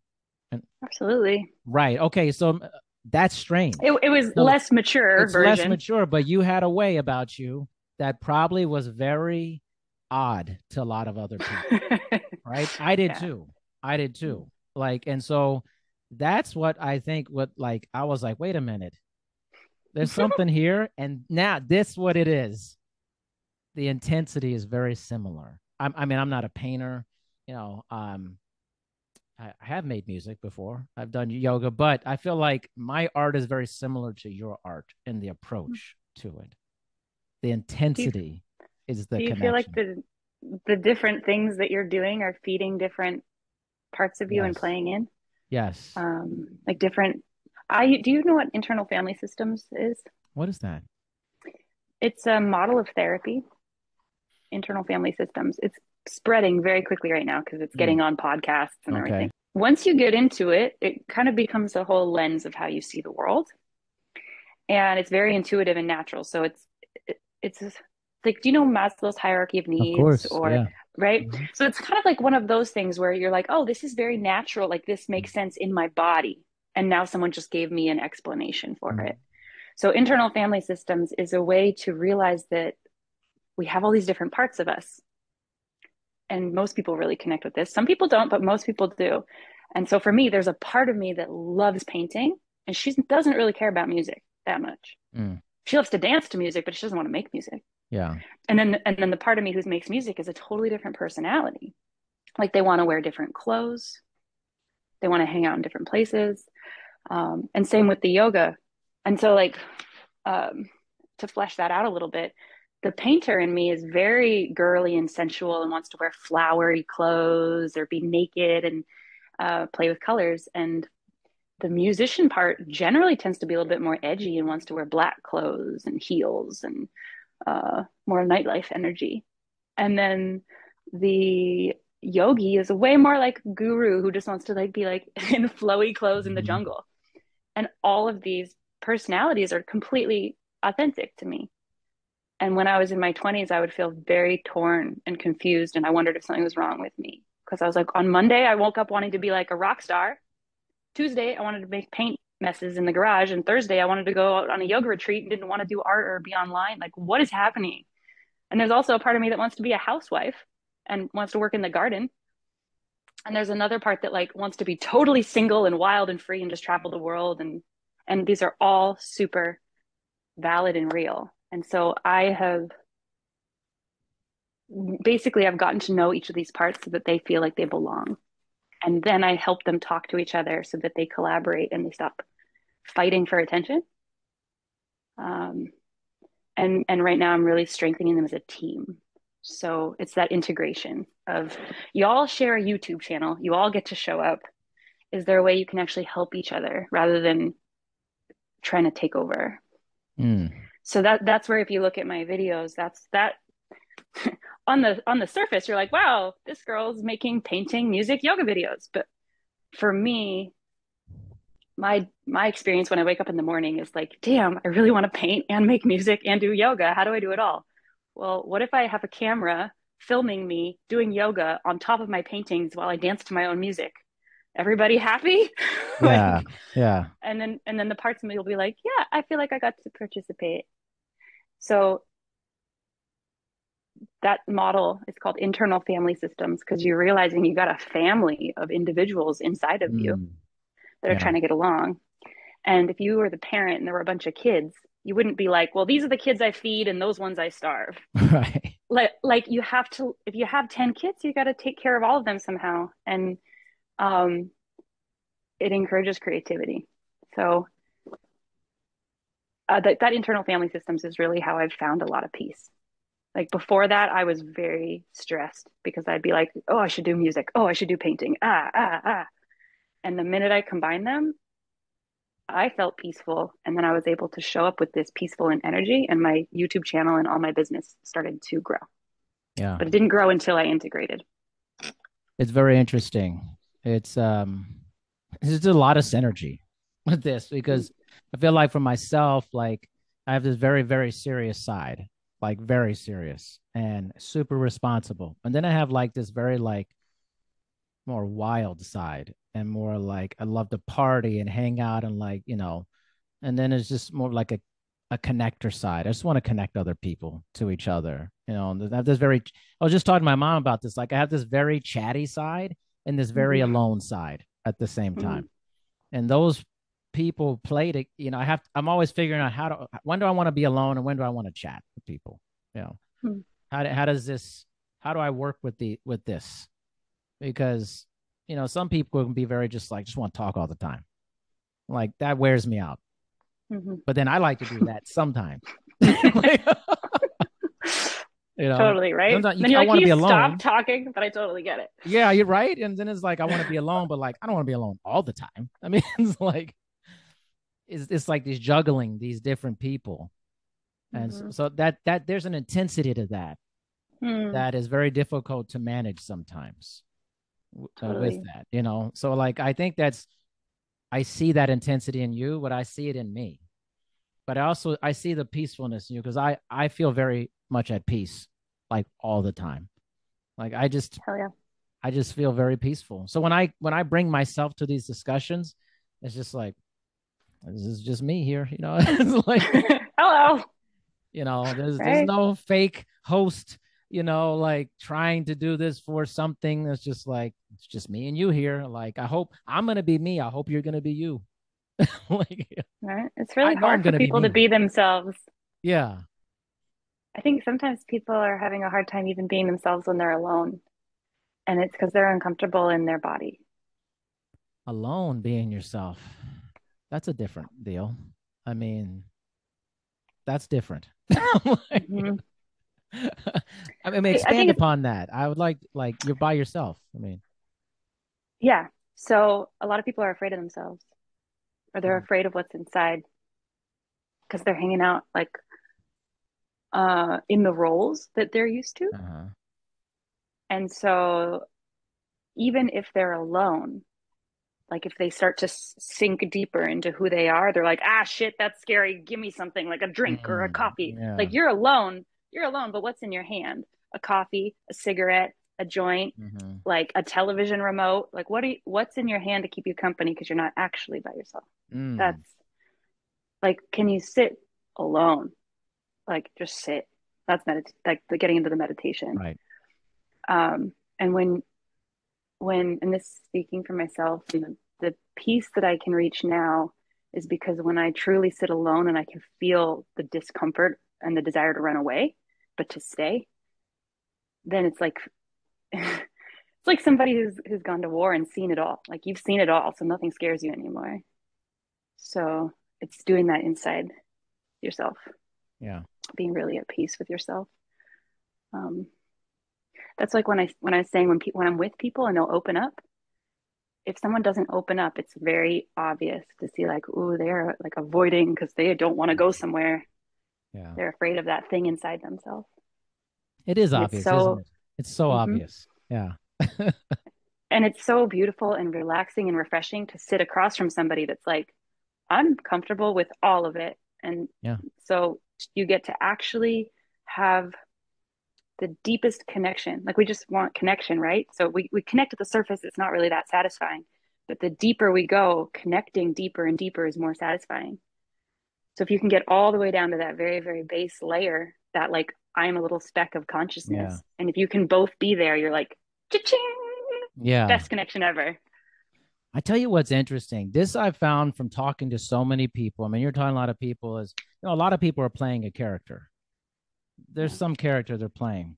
S1: And
S2: Absolutely.
S1: right. Okay. So that's strange.
S2: It was
S1: So
S2: less mature
S1: it's less
S2: version.
S1: mature, but you had a way about you that probably was very odd to a lot of other people. Right. I did
S2: Yeah.
S1: too. I did too. Like, and so that's what I think what like I was like, wait a minute. There's something here. And now this what it is. The intensity is very similar. I mean, I'm not a painter, you know. I have made music before. I've done yoga, but I feel like my art is very similar to your art in the approach to it. The
S2: Do you
S1: intensity is the
S2: do you feel like
S1: connection.
S2: the different things that you're doing are feeding different parts of you and
S1: Yes.
S2: playing in?
S1: Yes.
S2: Like different I do you know what internal family systems is?
S1: What is that?
S2: It's a model of therapy, internal family systems. It's spreading very quickly right now because it's getting
S1: Mm,
S2: on podcasts and
S1: okay.
S2: everything. Once you get into it, it kind of becomes a whole lens of how you see the world. And it's very intuitive and natural. So it's like, do you know Maslow's hierarchy of
S1: Of
S2: needs
S1: course.
S2: or
S1: Yeah.
S2: right?
S1: Mhm.
S2: So it's kind of like one of those things where you're like, oh, this is very natural. Like this makes sense in my body. And now someone just gave me an explanation for
S1: Mm.
S2: it. So internal family systems is a way to realize that we have all these different parts of us. And most people really connect with this. Some people don't, but most people do. And so for me, there's a part of me that loves painting and she doesn't really care about music that much.
S1: Mm.
S2: She loves to dance to music, but she doesn't want to make music.
S1: Yeah.
S2: And then the part of me who makes music is a totally different personality. Like they want to wear different clothes, they want to hang out in different places, and same with the yoga. And so like to flesh that out a little bit, the painter in me is very girly and sensual and wants to wear flowery clothes or be naked and play with colors. And the musician part generally tends to be a little bit more edgy and wants to wear black clothes and heels and more nightlife energy. And then the yogi is way more like guru who just wants to like be like in flowy clothes in the
S1: Mhm.
S2: jungle. And all of these personalities are completely authentic to me. And when I was in my 20s, I would feel very torn and confused. And I wondered if something was wrong with me. Because I was like, on Monday, I woke up wanting to be like a rock star. Tuesday, I wanted to make paint messes in the garage. And Thursday, I wanted to go out on a yoga retreat and didn't want to do art or be online. Like, what is happening? And there's also a part of me that wants to be a housewife and wants to work in the garden. And there's another part that like wants to be totally single and wild and free and just travel the world. And these are all super valid and real. And so I have basically I've gotten to know each of these parts so that they feel like they belong. And then I help them talk to each other so that they collaborate and they stop fighting for attention. Um, and right now I'm really strengthening them as a team. So it's that integration of you all share a YouTube channel, you all get to show up. Is there a way you can actually help each other rather than trying to take over?
S1: Mm.
S2: So that's where if you look at my videos, that's that on the surface, you're like, wow, this girl's making painting, music, yoga videos. But for me, my experience when I wake up in the morning is like, damn, I really want to paint and make music and do yoga. How do I do it all? Well, what if I have a camera filming me doing yoga on top of my paintings while I dance to my own music? Everybody happy?
S1: Yeah.
S2: Like,
S1: Yeah.
S2: and then the parts of me will be like, yeah, I feel like I got to participate. So that model is called internal family systems because you're realizing you got a family of individuals inside of you
S1: Mm.
S2: that are
S1: Yeah.
S2: trying to get along. And if you were the parent and there were a bunch of kids, you wouldn't be like, well, these are the kids I feed and those ones I starve.
S1: Right.
S2: Like you have to, if you have 10 kids, you got to take care of all of them somehow. And um, it encourages creativity. So that internal family systems is really how I've found a lot of peace. Like before that, I was very stressed because I'd be like, oh, I should do music. Oh, I should do painting. Ah, ah, ah. And the minute I combined them, I felt peaceful. And then I was able to show up with this peaceful and energy, and my YouTube channel and all my business started to grow.
S1: Yeah.
S2: But it didn't grow until I integrated.
S1: It's very interesting. It's a lot of synergy with this because I feel like for myself, like I have this very, very serious side, like very serious and super responsible. And then I have like this very like more wild side and more like I love to party and hang out and like, and then it's just more like a connector side. I just want to connect other people to each other. And I have this very I was just talking to my mom about this. Like I have this very chatty side and this very
S2: Mm-hmm.
S1: alone side at the same
S2: Mm-hmm.
S1: time. And those people played it, I'm always figuring out when do I want to be alone and when do I want to chat with people? You know, how does this how do I work with this? Because some people can be very just want to talk all the time. Like that wears me out.
S2: Mm-hmm.
S1: But then I like to do that sometimes. Like,
S2: Totally, right?
S1: sometimes
S2: Then you're
S1: I
S2: like,
S1: want
S2: can
S1: to
S2: you
S1: be
S2: stop
S1: alone.
S2: talking? But I totally get it.
S1: Yeah, you're right. And then it's like I want to be alone, but like I don't want to be alone all the time. I mean, it's like it's like these juggling these different people, and so,
S2: Mm-hmm.
S1: so that there's an intensity to that
S2: Mm,
S1: that is very difficult to manage sometimes with
S2: totally.
S1: that. So like I see that intensity in you, but I see it in me. But I see the peacefulness in you because I feel very much at peace like all the time. Like
S2: Hell yeah.
S1: I just feel very peaceful. So when I bring myself to these discussions, it's just like this is just me here, It's like
S2: Hello.
S1: there's
S2: Right?
S1: no fake host, like trying to do this for something. That's just like it's just me and you here. Like I hope I'm gonna be me. I hope you're gonna be you. Like
S2: Right? It's
S1: I
S2: really
S1: know I'm
S2: hard for
S1: gonna be
S2: people to
S1: me.
S2: be themselves.
S1: Yeah.
S2: I think sometimes people are having a hard time even being themselves when they're alone. And it's because they're uncomfortable in their body.
S1: Alone being yourself. That's a different deal. I mean, that's different. Like,
S2: Hmm.
S1: I mean,
S2: I
S1: expand
S2: think it's,
S1: upon that. I would like you're by yourself. I mean,
S2: yeah. So a lot of people are afraid of themselves. or they're afraid of what's inside because they're hanging out like in the roles that they're used to.
S1: Uh-huh.
S2: And so even if they're alone, like if they start to sink deeper into who they are, they're like, ah, shit, that's scary. Give me something like a drink or a coffee.
S1: Yeah.
S2: Like you're alone, but what's in your hand? A coffee, a cigarette, a joint,
S1: Mm-hmm.
S2: like a television remote. Like what's in your hand to keep you company because you're not actually by yourself?
S1: Mm.
S2: That's like, can you sit alone? Like just sit. That's like the getting into the meditation.
S1: Right.
S2: And and this speaking for myself, the peace that I can reach now is because when I truly sit alone and I can feel the discomfort and the desire to run away, but to stay, then it's like it's like somebody who's gone to war and seen it all. Like you've seen it all, so nothing scares you anymore. So it's doing that inside yourself,
S1: Yeah.
S2: being really at peace with yourself. Um, that's like when I was saying when I'm with people and they'll open up, if someone doesn't open up, it's very obvious to see like, ooh, they're like avoiding because they don't want to go somewhere.
S1: Yeah.
S2: They're afraid of that thing inside themselves.
S1: It is
S2: And it's
S1: obvious, isn't
S2: so,
S1: it? It's so
S2: mhm.
S1: obvious. Yeah.
S2: And it's so beautiful and relaxing and refreshing to sit across from somebody that's like, I'm comfortable with all of it. And
S1: Yeah.
S2: so you get to actually have the deepest connection. Like we just want connection, right? So we connect at the surface. It's not really that satisfying. But the deeper we go, connecting deeper and deeper is more satisfying. So if you can get all the way down to that very, very base layer, that like I'm a little speck of
S1: Yeah.
S2: consciousness. And if you can both be there, you're like, cha-ching,
S1: Yeah.
S2: best connection ever.
S1: I tell you what's interesting. This I found from talking to so many people. I mean, you're talking a lot of people is, a lot of people are playing a character. There's
S2: Yeah.
S1: some character they're playing.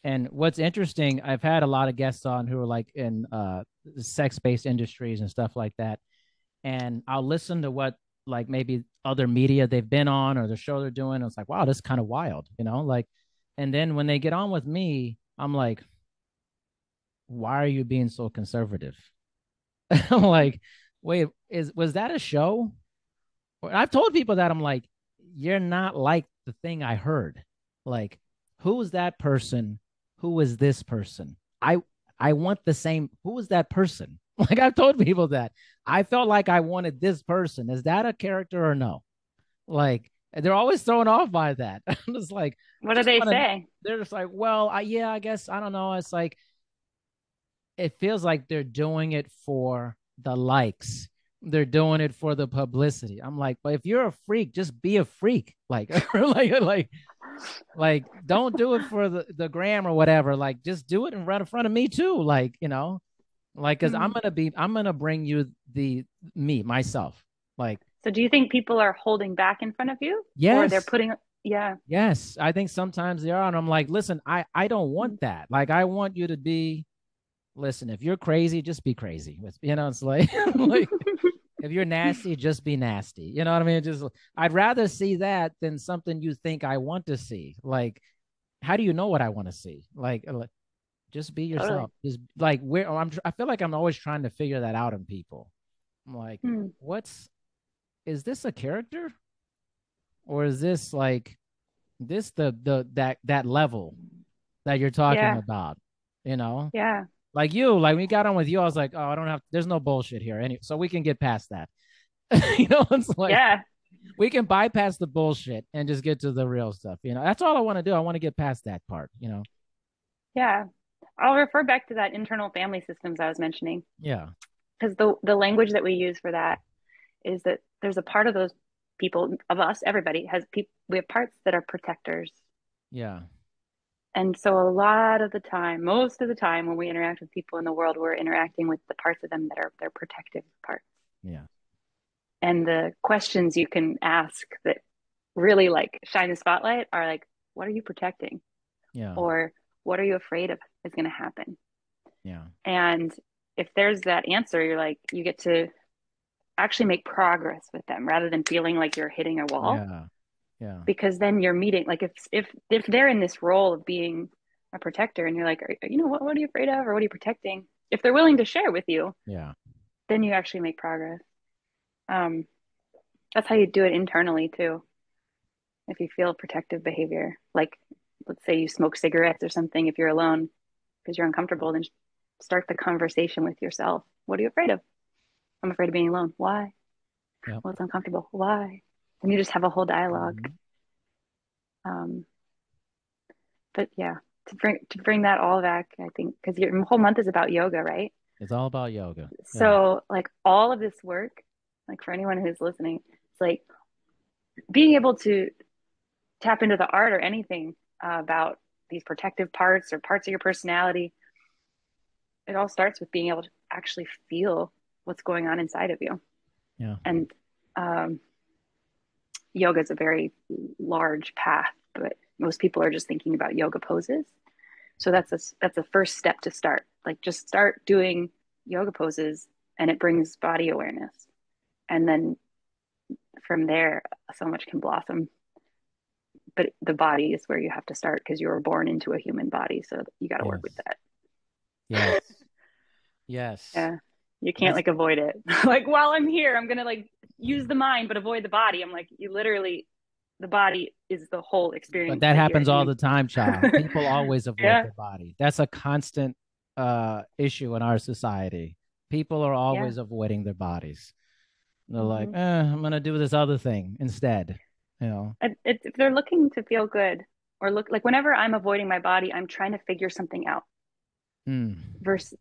S1: And what's interesting, I've had a lot of guests on who are like in sex-based industries and stuff like that. And I'll listen to what like maybe other media they've been on or the show they're doing. And it's like, wow, this is kind of wild, like, and then when they get on with me, I'm like, why are you being so conservative? I'm like, wait, was that a show? I've told people that I'm like, you're not like the thing I heard. Like, who is that person? Who is this person? I want the same. Who is that person? Like I've told people that I felt like I wanted this person. Is that a character or no? Like they're always thrown off by that. I'm just like,
S2: What do
S1: just
S2: they
S1: want to.
S2: say?
S1: They're just like, well, yeah, I guess I don't know. It's like it feels like they're doing it for the likes. They're doing it for the publicity. I'm like, but if you're a freak, just be a freak. Like, like, don't do it for the gram or whatever. Like, just do it and run in front of me too. Like, like, cause
S2: Hmm.
S1: I'm gonna bring you the me myself. Like,
S2: So do you think people are holding back in front of you or they're
S1: yes,
S2: putting, yeah.
S1: yes. I think sometimes they are, and I'm like, listen, I don't want that. Like, I want you to be. Listen, if you're crazy, just be crazy. It's like, like if you're nasty, just be nasty. You know what I mean? Just I'd rather see that than something you think I want to see. Like, how do you know what I want to see? Like, just be
S2: Totally.
S1: yourself. Just like where I feel like I'm always trying to figure that out in people. I'm like,
S2: Hmm.
S1: what's is this a character or is this like this the that level that you're talking
S2: Yeah.
S1: about? You know,
S2: Yeah.
S1: like like when we got on with you, I was like, oh, I don't have. There's no bullshit here, so we can get past that. It's like
S2: Yeah.
S1: we can bypass the bullshit and just get to the real stuff. That's all I want to do. I want to get past that part.
S2: Yeah. I'll refer back to that internal family systems I was mentioning
S1: Yeah,
S2: because the language that we use for that is that there's a part of those people of us, everybody has people, we have parts that are protectors.
S1: yeah,
S2: And so a lot of the time, most of the time when we interact with people in the world, we're interacting with the parts of them that are their protective parts.
S1: yeah,
S2: And the questions you can ask that really like shine the spotlight are like, what are you protecting?
S1: yeah,
S2: Or what are you afraid of is going to happen?
S1: yeah,
S2: And if there's that answer, you're like, you get to actually make progress with them rather than feeling like you're hitting a wall.
S1: yeah, yeah,
S2: Because then you're meeting, like if they're in this role of being a protector and you're like, what are you afraid of? Or what are you protecting? If they're willing to share with you,
S1: yeah.
S2: then you actually make progress. Um, That's how you do it internally too. If you feel protective behavior, like let's say you smoke cigarettes or something, if you're alone because you're uncomfortable, then start the conversation with yourself. What are you afraid of? I'm afraid of being alone. Why?
S1: Yep.
S2: Well, it's uncomfortable. Why? And you just have a whole dialogue.
S1: Mhm.
S2: Um, but yeah, to bring that all back, I think because your whole month is about yoga, right?
S1: It's all about yoga. Yeah.
S2: So like all of this work, like for anyone who's listening, it's like being able to tap into the art or anything about these protective parts or parts of your personality. It all starts with being able to actually feel what's going on inside of you.
S1: Yeah.
S2: And um, yoga is a very large path, but most people are just thinking about yoga poses. So that's a first step to start. Like just start doing yoga poses, and it brings body awareness, and then from there, so much can blossom. But the body is where you have to start because you were born into a human body, so you got to work with
S1: Yes.
S2: that.
S1: Yes. Yes.
S2: Yeah, you can't
S1: That's
S2: like avoid it. Like while I'm here, I'm gonna like use the mind but avoid the body. I'm like, you literally, the body is the whole
S1: But
S2: experience
S1: that
S2: that you're
S1: happens all
S2: in.
S1: the time, child. People always avoid
S2: Yeah,
S1: their body. That's a constant issue in our society. People are
S2: yeah.
S1: always avoiding their bodies. They're like,
S2: Hmm.
S1: I'm gonna do this other thing instead. You know.
S2: If they're looking to feel good or look like whenever I'm avoiding my body, I'm trying to figure something out
S1: Mm.
S2: versus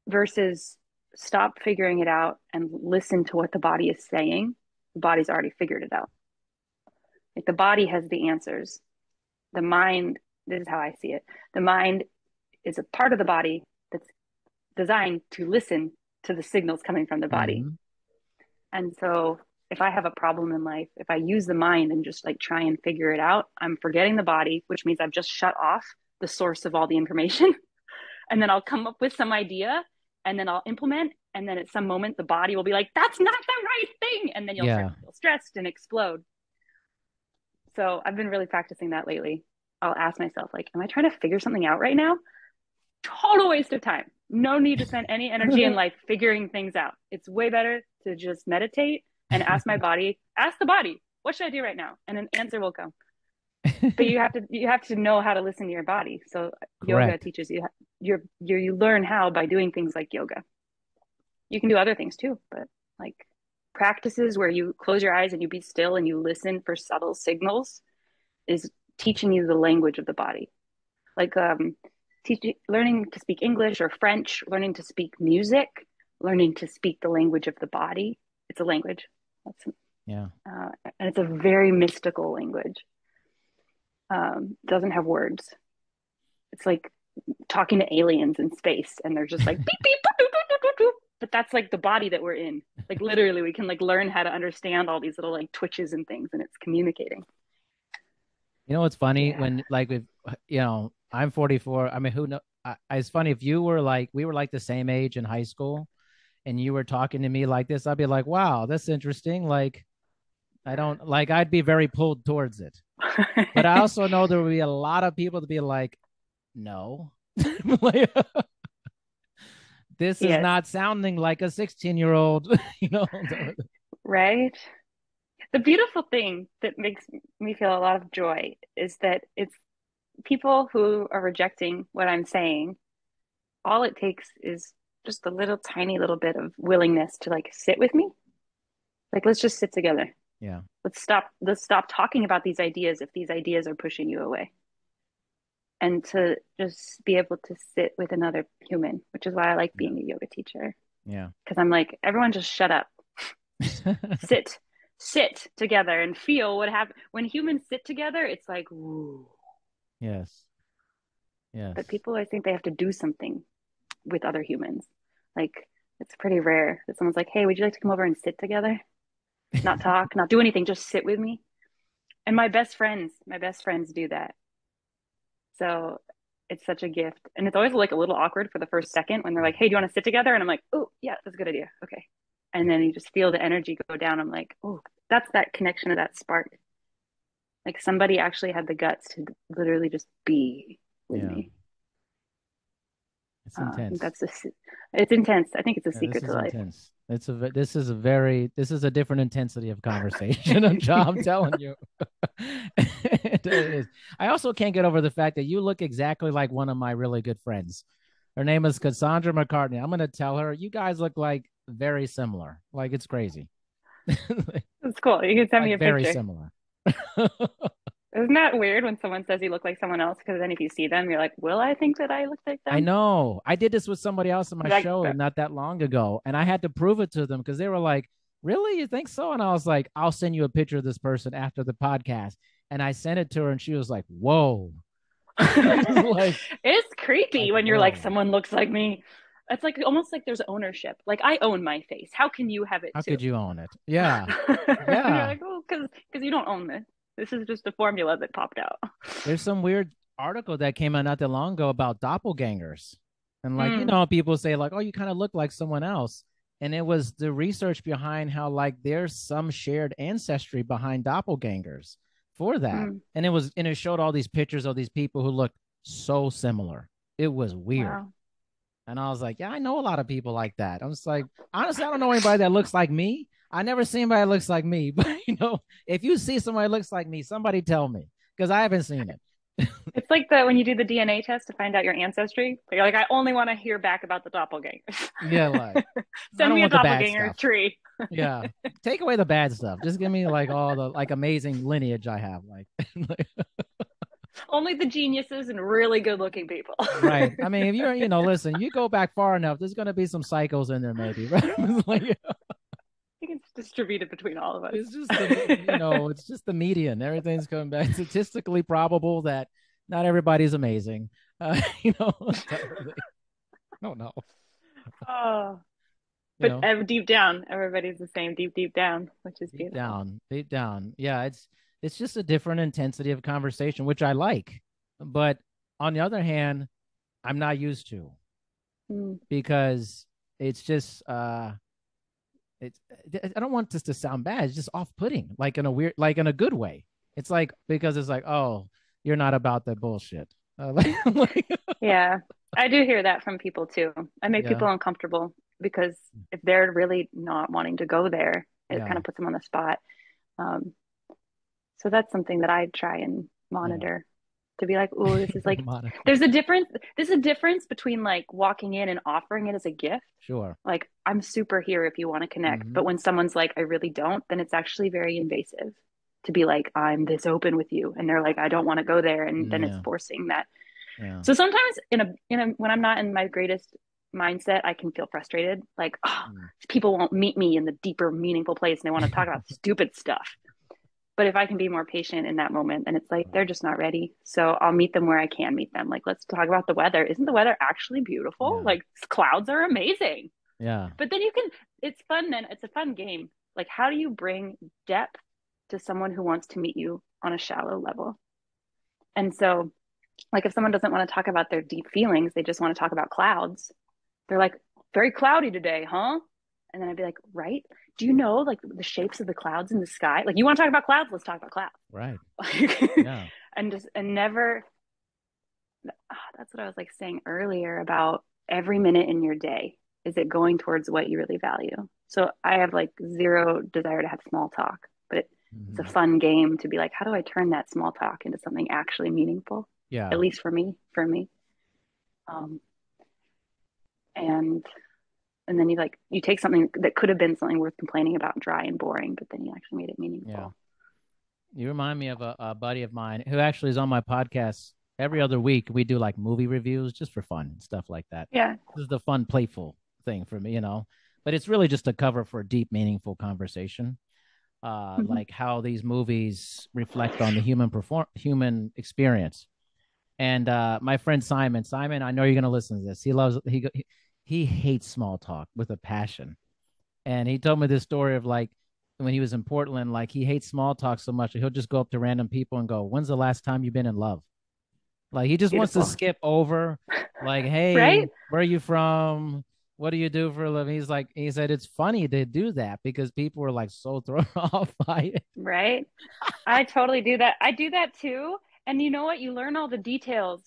S2: versus stop figuring it out and listen to what the body is saying. The body's already figured it out. Like the body has the answers. The mind, this is how I see it. The mind is a part of the body that's designed to listen to the signals coming from the body.
S1: Hmm.
S2: And so if I have a problem in life, if I use the mind and just like try and figure it out, I'm forgetting the body, which means I've just shut off the source of all the information. And then I'll come up with some idea and then I'll implement. And then at some moment, the body will be like, that's not the right thing. And then you'll start
S1: Yeah.
S2: to feel stressed and explode. So I've been really practicing that lately. I'll ask myself, like, am I trying to figure something out right now? Total waste of time. No need to spend any energy in life figuring things out. It's way better to just meditate and ask the body, what should I do right now? And an answer will come. But you have to know how to listen to your body. So yoga
S1: Correct.
S2: teaches you you learn how by doing things like yoga. You can do other things too, but like practices where you close your eyes and you be still and you listen for subtle signals is teaching you the language of the body. Like learning to speak English or French, learning to speak music, learning to speak the language of the body. It's a language. That's,
S1: Yeah.
S2: and it's a very mystical language. Doesn't have words. It's like talking to aliens in space, and they're just like beep beep. Boop, boop, boop, boop, boop. But that's like the body that we're in. Like literally, we can like learn how to understand all these little like twitches and things, and it's communicating.
S1: You know what's funny
S2: Yeah.
S1: when like if I'm 44. I mean, who know? It's funny if you were like we were like the same age in high school, and you were talking to me like this, I'd be like, wow, that's interesting. Like I don't like I'd be very pulled towards it. But I also know there would be a lot of people to be like, no. Like, this is
S2: Yes.
S1: not sounding like a 16-year-old, you know.
S2: Right. The beautiful thing that makes me feel a lot of joy is that it's people who are rejecting what I'm saying. All it takes is just a little tiny little bit of willingness to like sit with me. Like, let's just sit together.
S1: Yeah.
S2: Let's stop talking about these ideas if these ideas are pushing you away. And to just be able to sit with another human, which is why I like
S1: Yeah.
S2: being a yoga teacher.
S1: Yeah.
S2: Because I'm like, everyone just shut up. Just sit, sit together and feel what happens. When humans sit together, it's like, ooh.
S1: Yes. Yes.
S2: But people, I think they have to do something with other humans. Like, it's pretty rare that someone's like, hey, would you like to come over and sit together? Not talk, not do anything, just sit with me. And my best friends do that. So it's such a gift. And it's always like a little awkward for the first second when they're like, hey, do you want to sit together? And I'm like, oh, yeah, that's a good idea. Okay. And then you just feel the energy go down. I'm like, oh, that's that connection to that spark. Like somebody actually had the guts to literally just be with
S1: Yeah.
S2: me.
S1: It's
S2: I think
S1: intense.
S2: it's intense. I think it's a
S1: Yeah, this
S2: secret to
S1: is
S2: life.
S1: intense. This is a different intensity of conversation. I'm telling you. It is. I also can't get over the fact that you look exactly like one of my really good friends. Her name is Cassandra McCartney. I'm gonna tell her you guys look like very similar. Like it's crazy.
S2: It's cool. You can send me
S1: Like
S2: a
S1: very
S2: picture.
S1: similar.
S2: Isn't that weird when someone says you look like someone else? Because then if you see them, you're like, will I think that I look like
S1: I
S2: them?
S1: know. I did this with somebody else in my
S2: Like,
S1: show not that long ago, and I had to prove it to them because they were like, "Really? You think so?" And I was like, "I'll send you a picture of this person after the podcast." And I sent it to her, and she was like, "Whoa!" like,
S2: it's creepy when you're like,
S1: whoa.
S2: someone looks like me. It's like almost like there's ownership. Like I own my face. How can you have it
S1: How
S2: too?
S1: could you own it? Yeah,
S2: And you're
S1: yeah.
S2: like, oh, because you don't own this. This is just a formula that popped out.
S1: There's some weird article that came out not that long ago about doppelgangers, and like
S2: Mm,
S1: people say like, "Oh, you kind of look like someone else." And it was the research behind how like there's some shared ancestry behind doppelgangers for that.
S2: mm,
S1: And it showed all these pictures of these people who looked so similar. It was weird.
S2: wow.
S1: And I was like, yeah, I know a lot of people like that. I'm just like, honestly, I don't know anybody that looks like me. I never seen anybody that looks like me. But if you see somebody that looks like me, somebody tell me because I haven't seen it.
S2: It's like the when you do the DNA test to find out your ancestry. You're like, I only want to hear back about the doppelgangers.
S1: Yeah, like I
S2: Send
S1: don't
S2: me a
S1: want the bad
S2: doppelganger
S1: stuff.
S2: tree.
S1: Yeah. Take away the bad stuff. Just give me like all the like amazing lineage I have. Like,
S2: Only the geniuses and really good looking people.
S1: right. I mean, if you're, listen, you go back far enough, there's gonna be some psychos in there, maybe, right? Like,
S2: I think it's distributed between all of us.
S1: it's just it's just the median. Everything's coming back statistically probable that not everybody's amazing. Entirely. I don't know.
S2: Oh,
S1: You
S2: but
S1: know,
S2: deep down, everybody's the same deep down, which is beautiful.
S1: deep down. Yeah, it's just a different intensity of conversation, which I like. But on the other hand, I'm not used to
S2: Mm,
S1: because it's just it's I don't want this to sound bad. It's just off-putting, like in a weird, like in a good way. It's like because it's like, oh, you're not about that bullshit. Like,
S2: yeah, I do hear that from people too. I make
S1: yeah,
S2: people uncomfortable because if they're really not wanting to go there, it kind
S1: yeah,
S2: of puts them on the spot. Um, so that's something that I try and
S1: yeah.
S2: monitor to be like, oh, this is like,
S1: Monitor.
S2: there's a difference. There's a difference between like walking in and offering it as a gift.
S1: Sure.
S2: Like, I'm super here if you want to connect.
S1: Hmm.
S2: But when someone's like, I really don't, then it's actually very invasive to be like, I'm this open with you. And they're like, I don't want to go there. And then it's
S1: Yeah,
S2: forcing that.
S1: yeah.
S2: So sometimes when I'm not in my greatest mindset, I can feel frustrated. Like, oh,
S1: Mm.
S2: people won't meet me in the deeper, meaningful place and they want to talk about stupid stuff. But if I can be more patient in that moment, then it's like they're
S1: Right.
S2: just not ready. So I'll meet them where I can meet them. Like, let's talk about the weather. Isn't the weather actually beautiful?
S1: Yeah,
S2: Like, clouds are amazing.
S1: yeah,
S2: But then it's fun then. It's a fun game. Like, how do you bring depth to someone who wants to meet you on a shallow level? And so, like, if someone doesn't want to talk about their deep feelings, they just want to talk about clouds. They're like, very cloudy today, huh? And then I'd be like, right? Do you know like the shapes of the clouds in the sky? Like, you want to talk about clouds? Let's talk about clouds.
S1: right.
S2: Like,
S1: Yeah,
S2: and never, that's what I was like saying earlier about every minute in your day. Is it going towards what you really value? So I have like zero desire to have small talk, but it's a
S1: hmm,
S2: fun game to be like, how do I turn that small talk into something actually meaningful? At
S1: yeah,
S2: least for me. Um, and and then you take something that could have been something worth complaining about, dry and boring, but then you actually made it
S1: yeah.
S2: meaningful.
S1: You remind me of a buddy of mine who actually is on my podcast every other week. We do like movie reviews just for fun, stuff like that.
S2: Yeah.
S1: This is the fun, playful thing for me, but it's really just a cover for a deep, meaningful conversation.
S2: Mm-hmm.
S1: Like how these movies reflect on the human experience. And my friend Simon, I know you're gonna listen to this. He hates small talk with a passion. And he told me this story of like when he was in Portland, like he hates small talk so much that he'll just go up to random people and go, "When's the last time you've been in love?" Like he just wants to
S2: Beautiful.
S1: skip over, like, "Hey,
S2: Right?
S1: where are you from? What do you do for a living?" He said it's funny to do that because people were like so thrown off by it.
S2: Right? I totally do that. I do that too. And you know what? You learn all the details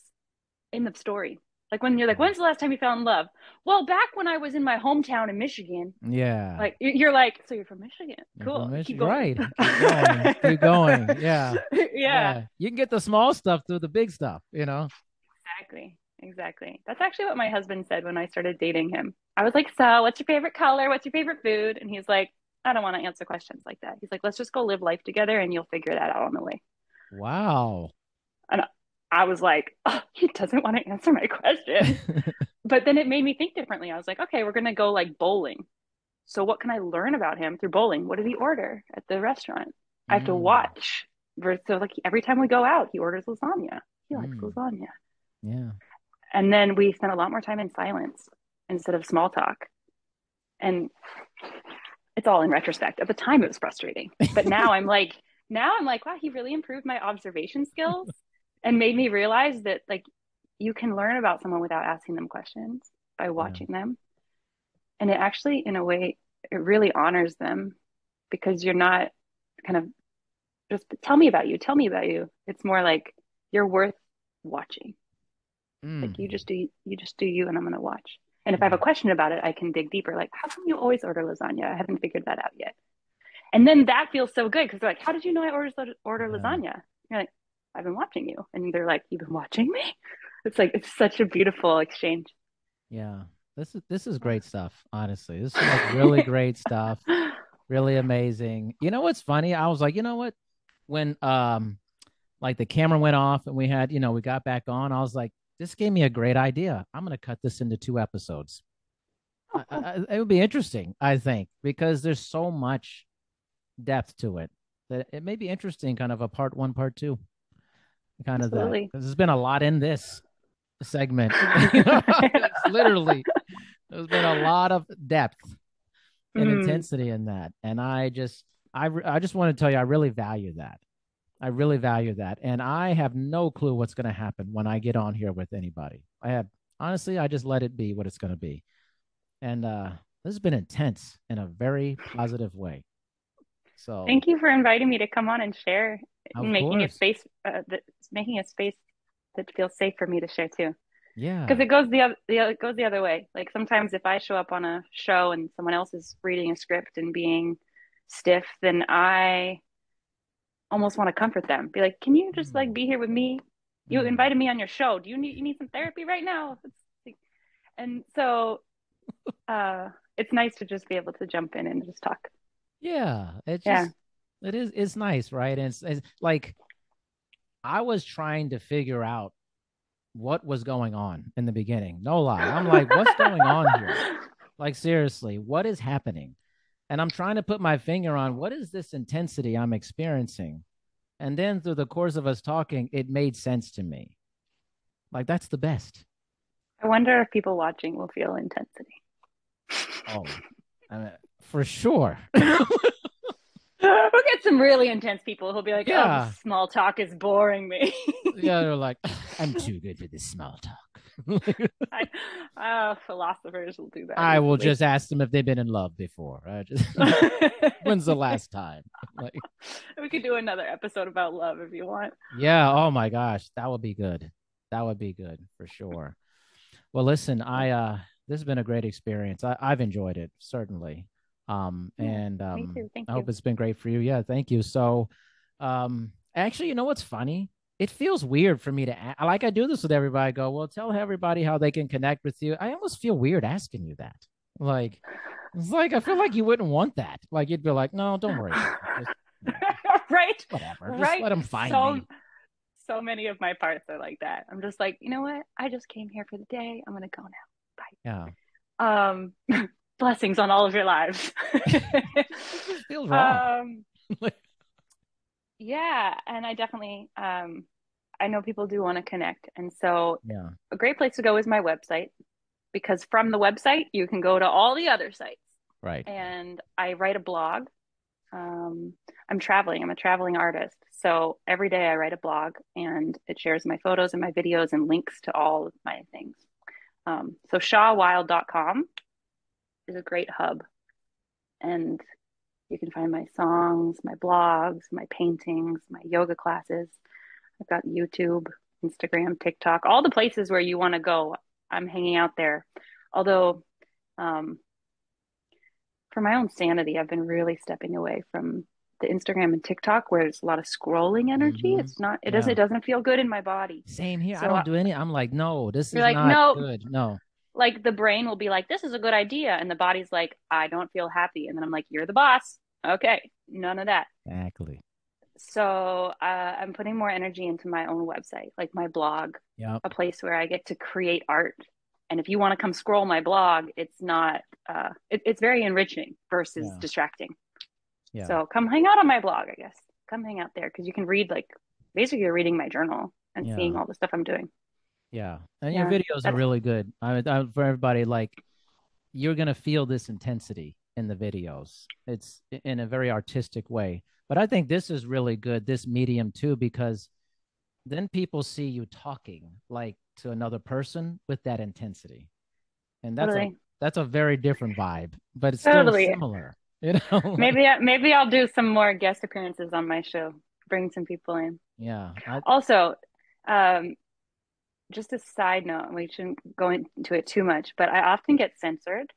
S2: in the story. Like when you're like,
S1: Yeah.
S2: when's the last time you fell in love? Well, back when I was in my hometown in Michigan.
S1: Yeah.
S2: Like you're like, so you're from Michigan?
S1: You're
S2: Cool.
S1: from
S2: Keep
S1: Michigan,
S2: going.
S1: right? Keep going. Keep going. Yeah.
S2: Yeah,
S1: Yeah. You can get the small stuff through the big stuff, you know?
S2: exactly. Exactly. That's actually what my husband said when I started dating him. I was like, so what's your favorite color? What's your favorite food? And he's like, I don't want to answer questions like that. He's like, let's just go live life together and you'll figure that out on the way.
S1: Wow.
S2: And I was like, oh, he doesn't want to answer my question. But then it made me think differently. I was like, okay, we're going to go like bowling. So what can I learn about him through bowling? What did he order at the restaurant? I have to
S1: Mm,
S2: watch. So like every time we go out, he orders lasagna. He likes
S1: mm,
S2: lasagna.
S1: yeah.
S2: And then we spent a lot more time in silence instead of small talk. And it's all in retrospect. At the time, it was frustrating. But now I'm like, wow, he really improved my observation skills and made me realize that like you can learn about someone without asking them questions by
S1: Yeah.
S2: watching them. And it actually, in a way, it really honors them because you're not kind of just tell me about you, tell me about you. It's more like you're worth watching.
S1: Mm,
S2: Like you just do you and I'm gonna watch. And if I have a
S1: yeah.
S2: question about it, I can dig deeper. Like, how come you always order lasagna? I haven't figured that out yet. And then that feels so good because they're like, how did you know I order
S1: Yeah.
S2: lasagna? You're like, I've been watching you. And they're like, you've been watching me? It's like it's such a beautiful exchange.
S1: Yeah. This is great stuff, honestly. This is like really great stuff. Really amazing. You know what's funny? I was like, you know what? When like the camera went off and we had, we got back on, I was like, this gave me a great idea. I'm gonna cut this into 2 episodes.
S2: Oh, cool.
S1: It would be interesting, I think, because there's so much depth to it that it may be interesting, kind of a part one, part two, kind of that.
S2: Absolutely.
S1: Because there's been a lot in this segment. It's literally there's been a lot of depth and
S2: Mm.
S1: intensity in that, and I just want to tell you, I really value that. I really value that, and I have no clue what's going to happen when I get on here with anybody. I have honestly, I just let it be what it's going to be, and this has been intense in a very positive way. So,
S2: Thank you for inviting me to come on and share,
S1: of
S2: making a
S1: course,
S2: space making a space that feels safe for me to share too. Because
S1: yeah.
S2: it goes it goes the other way. Like sometimes if I show up on a show and someone else is reading a script and being stiff, then I almost want to comfort them. Be like, can you just like
S1: Mm,
S2: be here with me? You
S1: mm.
S2: invited me on your show. Do you need some therapy right now? And so it's nice to just be able to jump in and just talk.
S1: Yeah,
S2: Yeah.
S1: it's nice, right? And it's like I was trying to figure out what was going on in the beginning. No lie. I'm like, what's going on here? Like, seriously, what is happening? And I'm trying to put my finger on what is this intensity I'm experiencing. And then through the course of us talking, it made sense to me. Like, that's the best.
S2: I wonder if people watching will feel intensity.
S1: Oh, I mean, for sure.
S2: We'll get some really intense people who'll be like, oh, this
S1: Yeah.
S2: small talk is boring me.
S1: Yeah. They're like, I'm too good for this small talk.
S2: I, philosophers will do that
S1: I will
S2: easily.
S1: just ask them if they've been in love before. When's the last time? Like,
S2: We could do another episode about love if you want.
S1: yeah. Oh my gosh, that would be good. That would be good for sure. Well, listen, this has been a great experience. I've enjoyed it certainly.
S2: Yeah,
S1: And
S2: me too. Thank
S1: I
S2: you.
S1: hope it's been great for you. Yeah, thank you. So, actually, you know what's funny? It feels weird for me to like I do this with everybody. I go, well, tell everybody how they can connect with you. I almost feel weird asking you that. Like, it's like I feel like you wouldn't want that. Like you'd be like, no, don't worry about it. Just
S2: Right,
S1: whatever. Just
S2: right.
S1: let them find
S2: So
S1: me.
S2: so many of my parts are like that. I'm just like, you know what? I just came here for the day. I'm gonna go
S1: Yeah.
S2: now. Bye. Blessings on all of your lives.
S1: It just feels wrong.
S2: um,
S1: Like,
S2: yeah, and I definitely I know people do want to connect, and so
S1: yeah.
S2: a great place to go is my website because from the website you can go to all the other sites.
S1: Right.
S2: And I write a blog. I'm traveling. I'm a traveling artist. So every day I write a blog and it shares my photos and my videos and links to all of my things. So shawwilde.com is a great hub. And you can find my songs, my blogs, my paintings, my yoga classes. I've got YouTube, Instagram, TikTok, all the places where you want to go. I'm hanging out there. Although, um, for my own sanity, I've been really stepping away from the Instagram and TikTok where there's a lot of scrolling energy.
S1: Hmm.
S2: It's not, it
S1: Yeah.
S2: doesn't feel good in my body.
S1: Same here. I
S2: So
S1: don't do any. I'm like, no, this
S2: you're
S1: is
S2: like,
S1: not
S2: no,
S1: good. No.
S2: like the brain will be like, this is a good idea. And the body's like, I don't feel happy. And then I'm like, you're the boss. Okay. None of that.
S1: Exactly.
S2: So I'm putting more energy into my own website, like my blog,
S1: Yep.
S2: a place where I get to create art. And if you want to come scroll my blog, it's not, it's very enriching versus
S1: Yeah.
S2: distracting.
S1: Yeah.
S2: So come hang out on my blog, I guess. Come hang out there because you can read like basically you're reading my journal and seeing
S1: Yeah.
S2: all the stuff I'm doing.
S1: Yeah. And your
S2: Yeah,
S1: videos are
S2: that's
S1: really good. For everybody, like you're gonna feel this intensity in the videos. It's in a very artistic way. But I think this is really good, this medium too, because then people see you talking like to another person with that intensity. And
S2: totally,
S1: that's a very different vibe, but it's still
S2: totally.
S1: similar, you know, like
S2: Maybe I'll do some more guest appearances on my show. Bring some people in.
S1: yeah,
S2: Also, um, just a side note, we shouldn't go into it too much, but I often get censored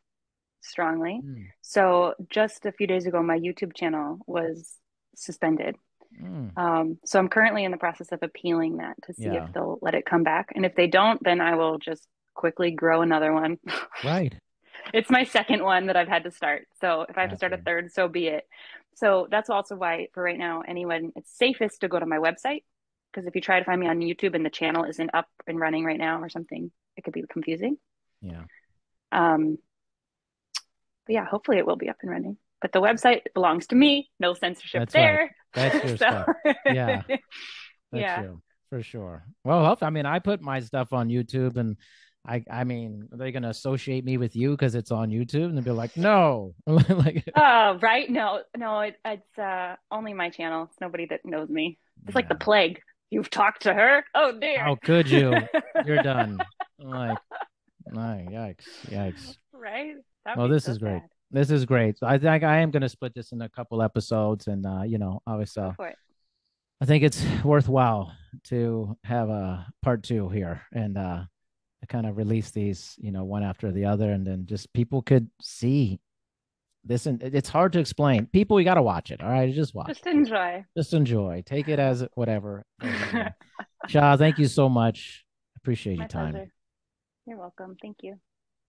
S2: strongly.
S1: mm,
S2: So just a few days ago, my YouTube channel was suspended.
S1: mm,
S2: So I'm currently in the process of appealing that to see if
S1: yeah,
S2: they'll let it come back. And if they don't, then I will just quickly grow another one.
S1: right.
S2: It's my second one that I've had to start. So if I have to start a
S1: Gotcha.
S2: third, so be it. So that's also why, for right now, anyone, it's safest to go to my website. Because if you try to find me on YouTube and the channel isn't up and running right now or something, it could be confusing.
S1: Yeah,
S2: Um, but yeah, hopefully it will be up and running. But the website belongs to me, no censorship
S1: that's right.
S2: there.
S1: That's your
S2: So
S1: stuff. Yeah, that's
S2: yeah.
S1: you for sure. Well, I mean, I put my stuff on YouTube and I mean, are they going to associate me with you because it's on YouTube? And they'll be like, no, like,
S2: Oh, right. No, no, it's only my channel. It's nobody that knows me. It's like the
S1: yeah.
S2: plague. You've talked to her? Oh dear.
S1: How could you? You're done. I'm like, no, yikes, yikes.
S2: Right? That would
S1: Well,
S2: be
S1: this
S2: so
S1: is great.
S2: sad.
S1: This is great. So I think I am going to split this in a couple episodes, and obviously,
S2: Go for it.
S1: I think it's worthwhile to have a part two here and kind of release these, one after the other, and then just people could see this. And it's hard to explain. People, you got to watch it. All right, just watch
S2: Just
S1: it.
S2: enjoy.
S1: Just enjoy. Take it as whatever. Shah, thank you so much. Appreciate your
S2: My
S1: time.
S2: pleasure. You're welcome. Thank you.